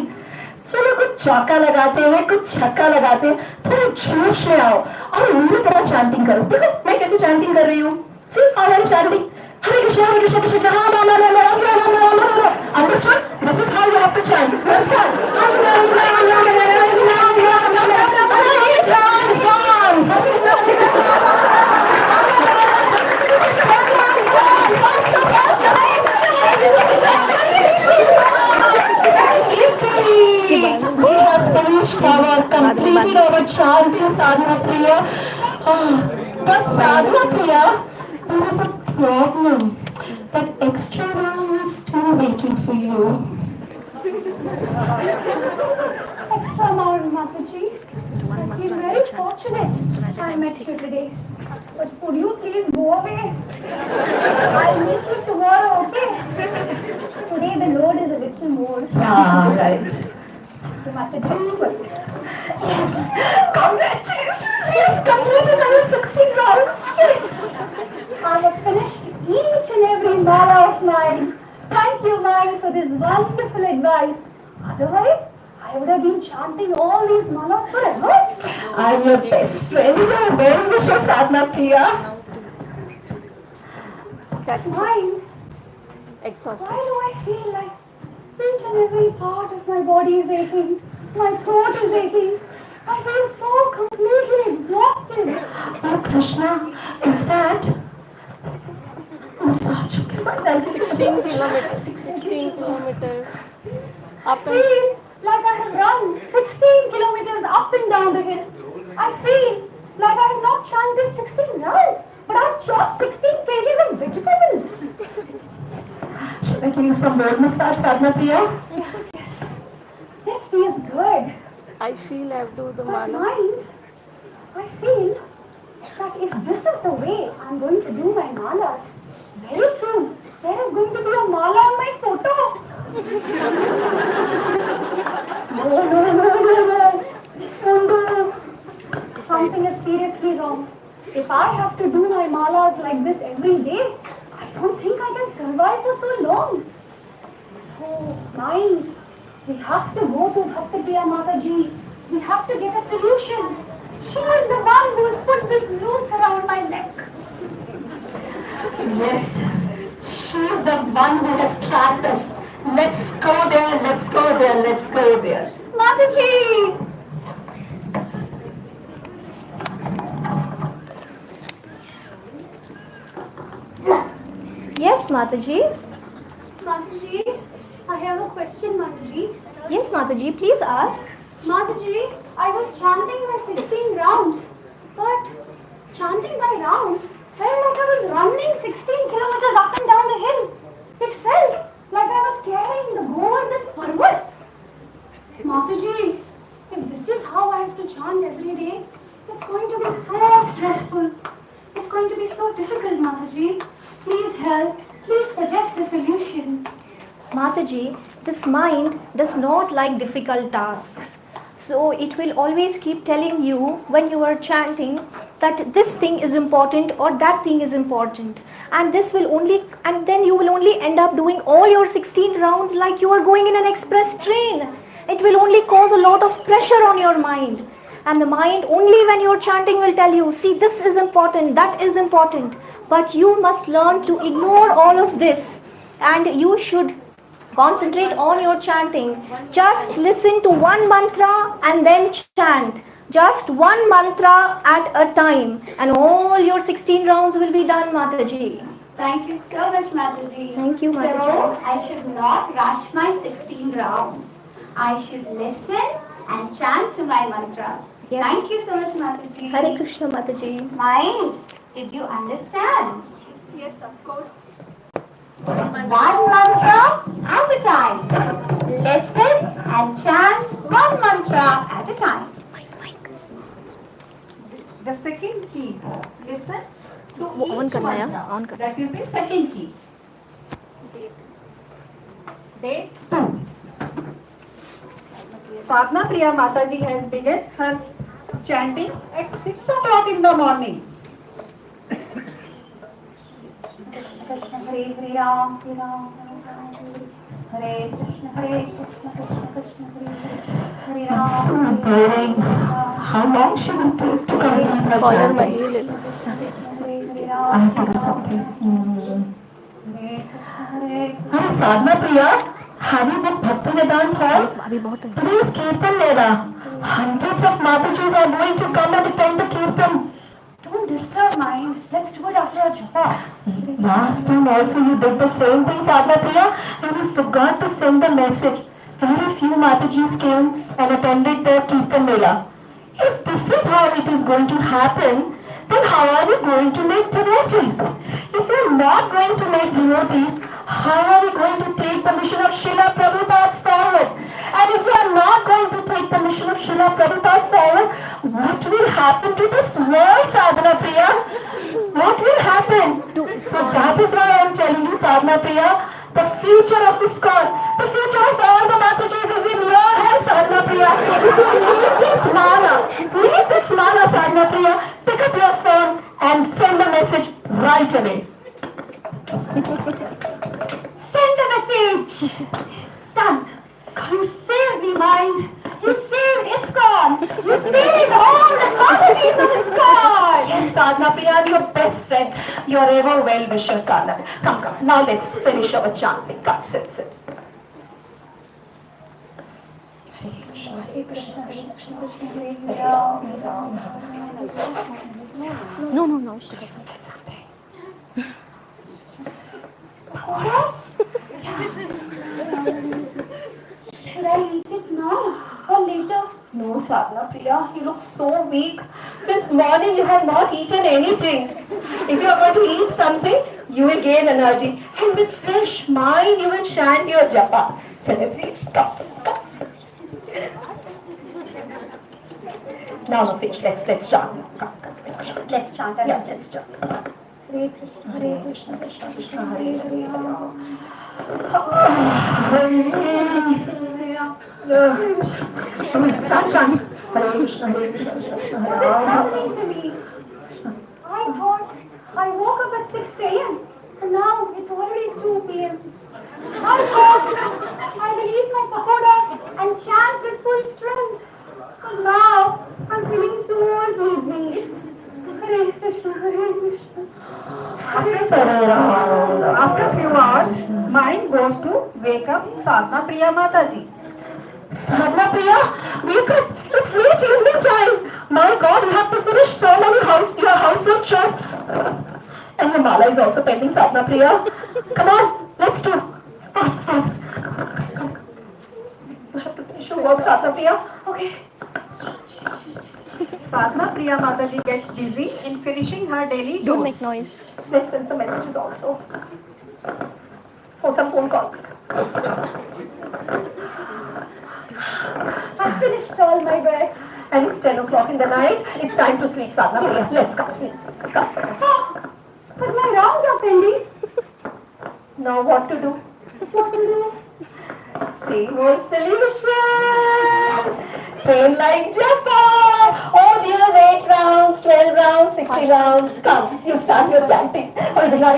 चलो कुछ चौका लगाते हैं, कुछ छक्का लगाते हैं, थोड़ा जोश में आओ और मेरी तरह chanting करो. देखो मैं कैसे chanting कर रही हूँ. See how I'm chanting. Hare Krishna, Hare Krishna, Krishna Ram, Ram, Ram, Ram, Ram, Ram, Ram, Ram, Ram. Understood? This is how you have to chant. Understand? Ram, Ram, Ram, Ram, Ram, Ram, Ram, Ram, Ram, Ram. 8 rounds gone. We have finished completed our chant in Sadhana Priya. But Sadhana Priya, there is a problem. That extra round is still waiting for you. Extra round, Mataji. You're very fortunate I met you today. But could you please go away? I'll meet you tomorrow, okay? Today the load is a little more. Ah, right. Mataji. Yes, congratulations! You've completed our 16 rounds. Yes. I have finished each and every mala of mine. Thank you, Mai, for this wonderful advice. Otherwise, I would have been chanting all these malas forever. I'm your best friend, your well-wisher, Sadhana Priya. That's mine. Exhausted. Why do I feel like each and every part of my body is aching? My throat is aching. I feel so completely exhausted. Oh, Krishna, is that? Massage. 16 kilometers. 16 kilometers. I feel like I have run 16 kilometers up and down the hill. I feel like I have not chanted 16 rounds, but I have chopped 16 kgs of vegetables. Should I give you some more massage, Sadhana Priya? Yes. This feels good. I feel I have to do the But mala. mind, I feel that if this is the way I'm going to do my malas, very soon there is going to be a mala on my photo. No. This won't do. Something is seriously wrong. If I have to do my malas like this every day, I don't think I can survive for so long. Oh, mind. We have to go to Bhakti Priya Mataji. We have to get a solution. She was the one who has put this noose around my neck. Yes, she's the one who has trapped us. Let's go there, let's go there, let's go there. Mataji! Yes, Mataji. Mataji, I have a question, Mataji. Yes, Mataji, please ask. Mataji, I was chanting my 16 rounds, but chanting my rounds felt like I was running 16 kilometers up and down the hill. It felt like I was carrying the Govardhan Parvat. Mataji, if this is how I have to chant every day, it's going to be so stressful. It's going to be so difficult, Mataji. Please help. Please suggest a solution. Mataji, this mind does not like difficult tasks. So it will always keep telling you when you are chanting that this thing is important or that thing is important. And then you will only end up doing all your 16 rounds like you are going in an express train. It will only cause a lot of pressure on your mind. And the mind only when you are chanting will tell you, see, this is important, that is important. But you must learn to ignore all of this. And you should concentrate on your chanting. Just listen to one mantra and then chant. Just one mantra at a time. And all your 16 rounds will be done, Mataji. Thank you so much, Mataji. Thank you, Mataji. So, I should not rush my 16 rounds. I should listen and chant to my mantra. Yes. Thank you so much, Mataji. Hare Krishna, Mataji. Mind, did you understand? Yes, of course. One mantra at a time. Listen and chant one mantra at a time. The second key. Listen to On each karna hai, mantra. on karna. That is the second key. Day 2. Sadhana Priya Mataji has begun her chanting at 6 o'clock in the morning. Hare Hare Ram, Hare Ram, Hare Krishna, Krishna Krishna, Hare Ram. So boring. How long should it take to complete her Collar chanting? I have to do something. Hi, Sadhana Priya. Have you been Bhakti Vedant Hall? Please Kirtan Mela. Hundreds of Matajis are going to come and attend the Kirtan. Don't disturb mind. Let's do it after a japa. Last time also you did the same thing, Sadhana Priya, and you forgot to send the message. Very few Matajis came and attended the Kirtan Mela. If this is how it is going to happen, then how are we going to make devotees? If we are not going to make devotees, how are we going to take the mission of Srila Prabhupada forward? And if we are not going to take the mission of Srila Prabhupada forward, what will happen to this world, Sadhana Priya? What will happen? So that is why I am telling you, Sadhana Priya, the future of ISKCON, the future of all the Matajis is in your hands, Sadhana Priya. Sadhana Priya, I'm your best friend. You're ever well wisher, Sadhana. Come. Now let's finish our chanting. Come, sit. Hare Krishna, Krishna Krishna, Hare Ram, Ram Ram. No, she doesn't. Should I eat it now or later? No, Sadhana Priya, you look so weak. Since morning you have not eaten anything. If you are going to eat something, you will gain energy. And with fresh mind, you will chant your japa. So let's eat. Come. Now, finish. Let's chant. Come. Let's chant. Yeah, let's chant. Hare Krishna, Krishna Krishna, Hare Hare. Chant. Hare Krishna, Krishna Krishna, Hare What is happening to me? I thought I woke up at 6 a.m. and now it's already 2 p.m. I thought I will eat my pakoras and chant with full strength. And now I'm feeling so sleepy. Hare Krishna, Hare Krishna. After a few hours, mind goes to wake up Sadhana Priya Mataji. Sadhana Priya, wake up. It's late evening time. My God, we have to finish so many your household chores. And the mala is also pending, Sadhana Priya. Come on, let's do. Fast. We have to finish your work, Sadhana Priya. Okay. Sadhana Priya Mataji gets busy in finishing her daily chores. Don't make noise. Let's send some messages also. For some phone calls. I finished all my work. And it's 10 o'clock in the night. It's time to sleep, Sadhana Priya. Let's come, sleep. Come. Oh, but my rounds are pending. Now what to do? Same old solution. Same like Japa. Oh dear, 8 rounds, 12 rounds, 60 rounds. Come, you start your chanting. Finish our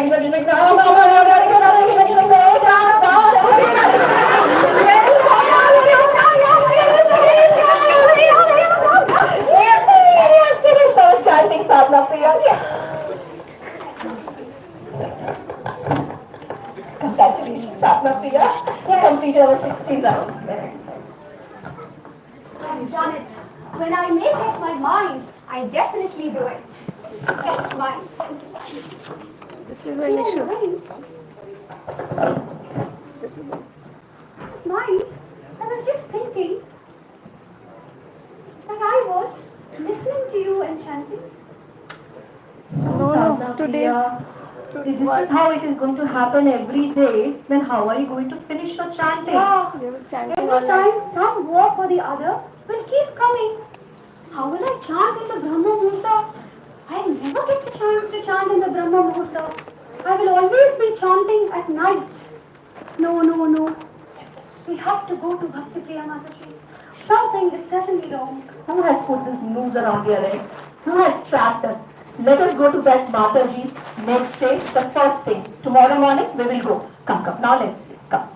chanting, Sadhana Priya. Yes. Congratulations, Sadhana Priya. You completed our 16 rounds. I've done it. When I make up my mind, I definitely do it. That's mine. This is an issue. Mine? I was just thinking that I was listening to you and chanting. No, this is how it is going to happen every day. Then how are you going to finish your chanting? Every time some work or the other will keep coming. How will I chant in the Brahma Muhurta? I never get the chance to chant in the Brahma Muhurta. I will always be chanting at night. No. We have to go to Bhakti Priya Mataji. Something is certainly wrong. Who has put this noose around your head? Who has trapped us? Let us go to that Mataji next day, the first thing. Tomorrow morning we will go. Come. Now let's come.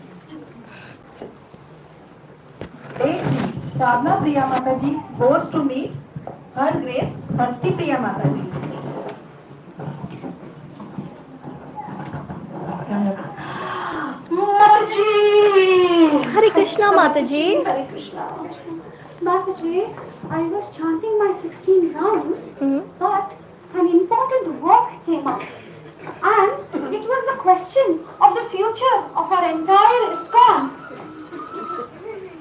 Day 3. Sadhana Priya Mataji goes to meet Her Grace Bhakti Priya Mataji. Mataji! Hare Krishna, Mataji. Hare Krishna. Mataji, I was chanting my 16 rounds, but an important work came up. And it was the question of the future of our entire ISKCON.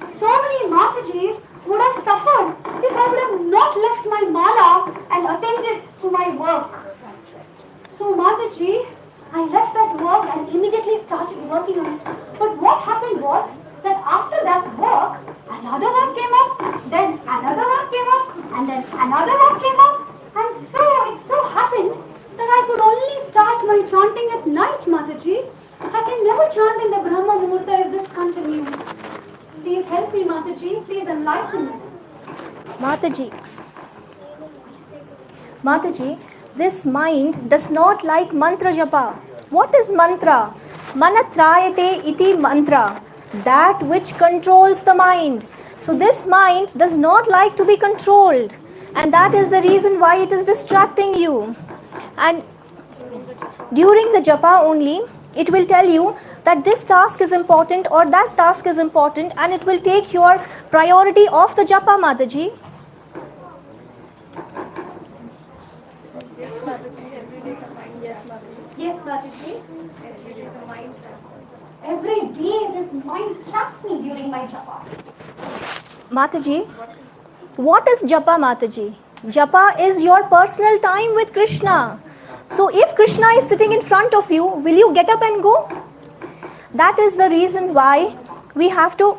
So many Matajis would have suffered if I would have not left my mala and attended to my work. So Mataji, I left that work and immediately started working on it. But what happened was that after that work, another work came up, then another work came up, and then another work came up. And so it so happened that I could only start my chanting at night, Mataji. I can never chant in the Brahma Muhurta if this continues. Please help me, Mataji. Please enlighten me. Mataji, this mind does not like mantra japa. What is mantra? Manatrayate iti mantra. That which controls the mind. So this mind does not like to be controlled. And that is the reason why it is distracting you. And during the japa only, it will tell you that this task is important or that task is important, and it will take your priority off the japa, Mataji. Yes, Mataji. Every day this mind traps me during my japa. Mataji, what is japa, Mataji? Japa is your personal time with Krishna. So if Krishna is sitting in front of you, will you get up and go? That is the reason why we have to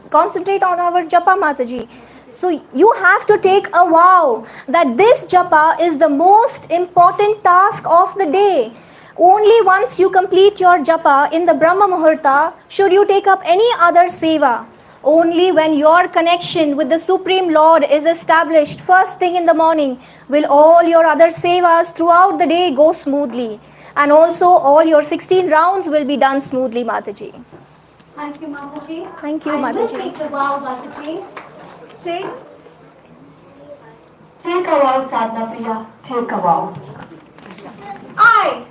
concentrate on our japa, Mataji. So you have to take a vow that this japa is the most important task of the day. Only once you complete your japa in the Brahma Muhurta should you take up any other seva. Only when your connection with the Supreme Lord is established first thing in the morning will all your other sevas throughout the day go smoothly. And also all your 16 rounds will be done smoothly, Mataji. Thank you, Mataji. Thank you, I will Mataji. take the vow, Mataji. Take a vow, Sadhana Priya. Take a vow. I,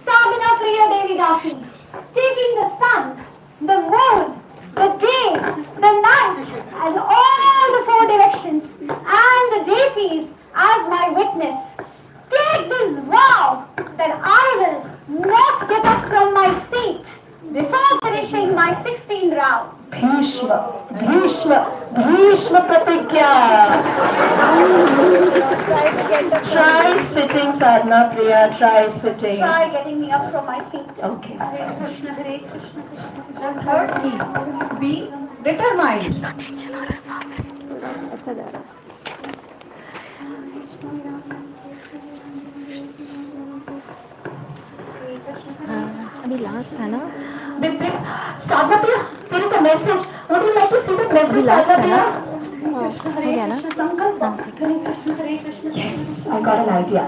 Sadhana Priya Devi Dasi, taking the sun, the moon, the day, the night, and all the four directions, and the deities as my witness, take this vow that I will not get up from my seat before finishing my 16 rounds. Bhishma Pratigya. Try sitting, Sadhana Priya, try sitting. Try getting me up from my seat. Okay. Hare Krishna, Hare Krishna. The third key, be determined. अभी last है ना? Sadhana Priya, there is a message. Would you like to see the message, अभी last है Sadhana ना? Priya? हो गया ना? Yes, I got an idea.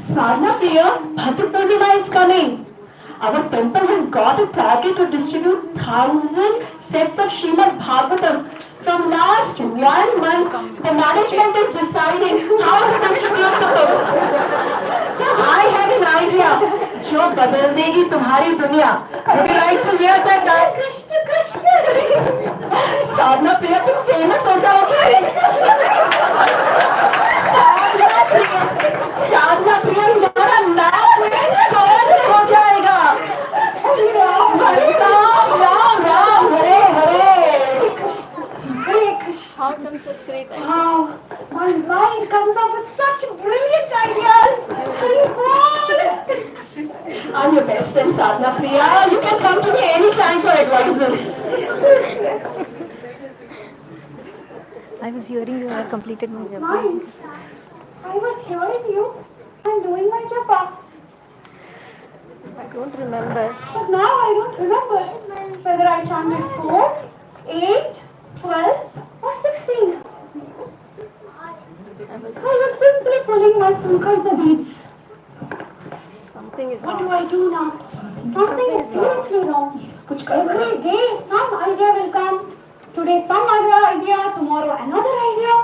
Sadhana Priya, Bhatra Purnima is coming. Our temple has got a target to distribute 1,000 sets of Srimad Bhagavatam. From last 1 month, the management is deciding how to distribute the books. I have an idea. जो बदल देगी तुम्हारी दुनिया. Would you like to hear that? Krishna. Sadhana Priya, तुम famous हो जाओगी. साधना प्रिया तुम्हारा नाम ISKCON हो जाएगा. हरे Ram Ram Ram Hare Hare. How come such great ideas? Wow, my mind comes up with such brilliant ideas. I'm your best friend, Sadhana Priya. You can come to me anytime for advices. I was hearing you have completed my japa. Mind, I was hearing you and doing my japa. I don't remember. But now I don't remember whether I chanted 4, 8, 12 or 16. I was simply pulling my sankalpa beads. Something is What wrong. do I do now? Something is seriously wrong. Every day some idea will come. Today some other idea, tomorrow another idea.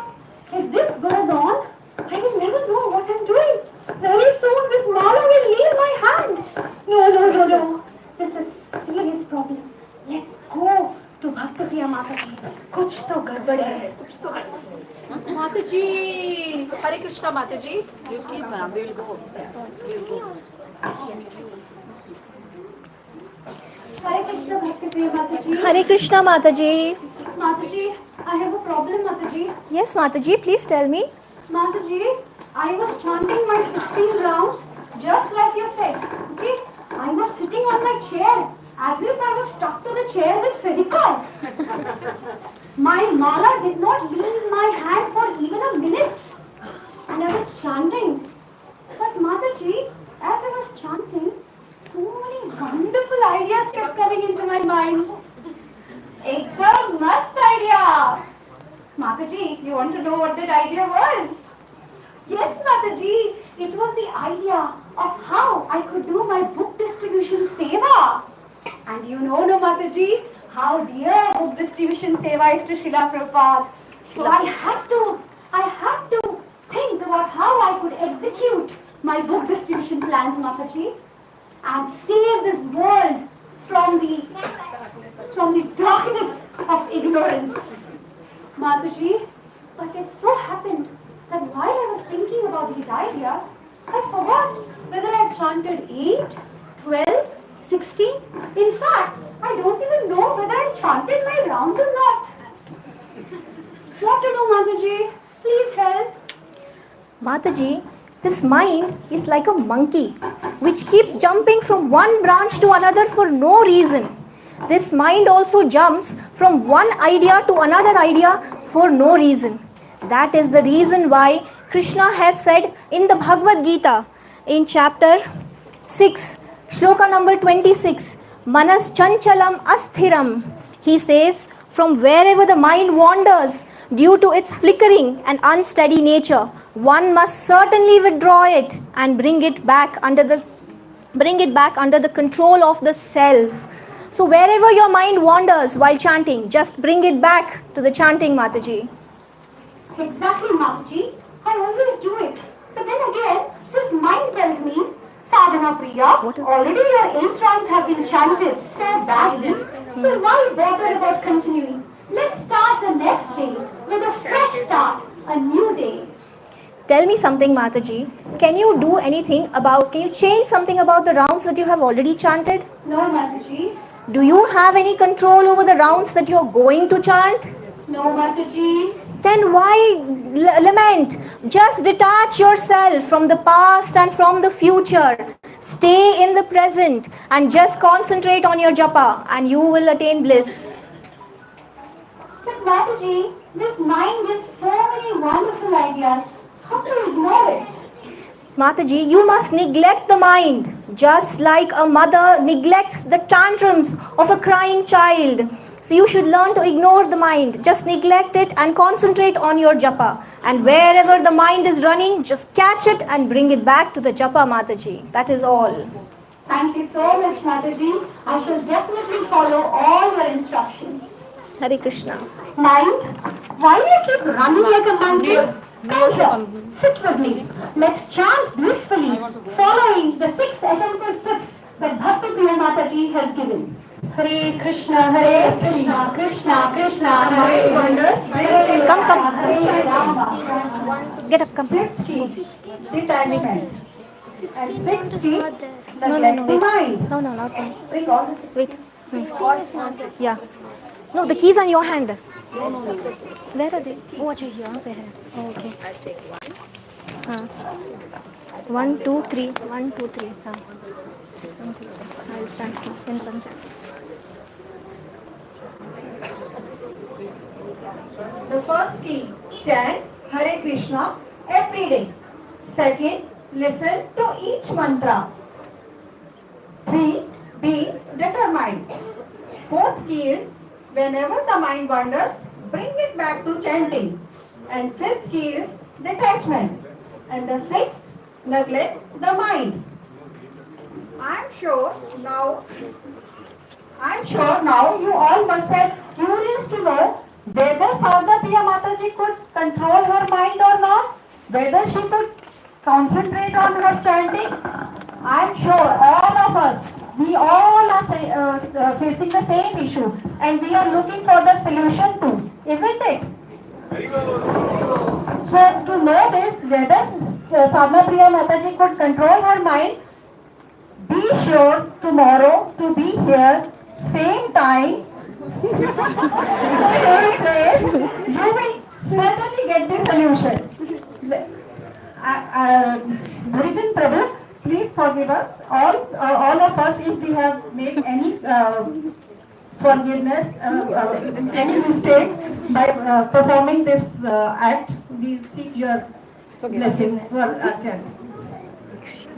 If this goes on, I will never know what I'm doing. Very soon this mala will leave my hand. No. This is serious problem. Let's go to Bhakta Priya Mataji. Kuch to gadbad hai. Mataji, Hare Krishna, Mataji. You keep, we'll go. Hare Krishna Bhakta Priya Mataji. Hare Krishna, Mataji. Mataji, I have a problem, Mataji. Yes, Mataji, please tell me. Mataji, I was chanting my 16 rounds just like you said. Okay? I was sitting on my chair as if I was stuck to the chair with Fevicol. My mala did not leave my hand for even a minute. And I was chanting. But Mataji, as I was chanting, so many wonderful ideas kept coming into my mind. Ekdam mast idea. Mataji, you want to know what that idea was? Yes, Mataji, it was the idea of how I could do my book distribution seva. And you know, no, Mataji, how dear book distribution seva is to Srila Prabhupada. So I had to execute my book distribution plans, Mataji, and save this world from the darkness of ignorance. Mataji, but it so happened that while I was thinking about these ideas, I forgot whether I've chanted 8, 12, 16. In fact, I don't even know whether I chanted my rounds or not. What to do, Mataji? Please help. Mataji, this mind is like a monkey which keeps jumping from one branch to another for no reason. This mind also jumps from one idea to another idea for no reason. That is the reason why Krishna has said in the Bhagavad Gita in chapter 6, shloka number 26, Manas chanchalam asthiram. He says, from wherever the mind wanders due to its flickering and unsteady nature, one must certainly withdraw it and bring it back under the control of the self. So wherever your mind wanders while chanting, just bring it back to the chanting, Mataji. Exactly, Mataji. I always do it. But then again, this mind tells me, Sadhana Priya, already your 8 rounds have been chanted so badly, so why bother about continuing? Let's start the next day with a fresh start, a new day. Tell me something, Mataji. Can you change something about the rounds that you have already chanted? No, Mataji. Do you have any control over the rounds that you are going to chant? No, Mataji. Then why lament? Just detach yourself from the past and from the future. Stay in the present and just concentrate on your japa and you will attain bliss. But Mataji, this mind gives so many wonderful ideas. How to ignore it? Mataji, you must neglect the mind just like a mother neglects the tantrums of a crying child. So you should learn to ignore the mind. Just neglect it and concentrate on your japa. And wherever the mind is running, just catch it and bring it back to the japa, Mataji. That is all. Thank you so much, Mataji. I shall definitely follow all your instructions. Hare Krishna. Mind, why do you keep running like a monkey? Come here, sit with me. Let's chant blissfully, following the 6 attentive tips that Bhakti Priya Mataji has given. Hare Krishna, Krishna Krishna, Hare wonders. Come. Hare Rama. Get up, come. 5th key, detachment. And 6th key, No, the mind. No, not one. Bring all the 6 Wait. keys. Yeah. No, the keys on your hand. Where are they? Oh, acha, यहाँ पे है. Oh, okay. I'll take one. हाँ. 1, 2, 3. 1, 2, 3. हाँ. I'll stand here in front. The first key, chant Hare Krishna every day. Second, listen to each mantra. 3, be determined. 4th key is, whenever the mind wanders, bring it back to chanting. And 5th key is detachment. And the 6th, neglect the mind. I'm sure now you all must have curious to know whether Sadhana Priya Mataji could control her mind or not, whether she could concentrate on her chanting. I'm sure all of us, we all are facing the same issue and we are looking for the solution too, isn't it? So to know this, whether Sadhana Priya Mataji could control her mind, be sure tomorrow to be here, same time, same place. You will certainly get the solution. Bhurijana Prabhu, please forgive us, all of us, if we have made any forgiveness, any mistakes by performing this act. We seek your blessings for our channel.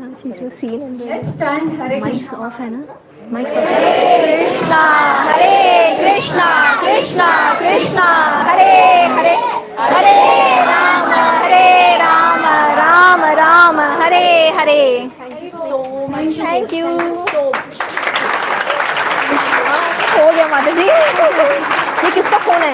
Let's stand Hare Krishna. Mic's off है ना? Mic's off. Hare Krishna, Krishna Krishna, Hare Hare, Hare Rama, Rama Rama, Hare Hare. Thank you so much. Thank you. हो गया माता जी. ये किसका phone है?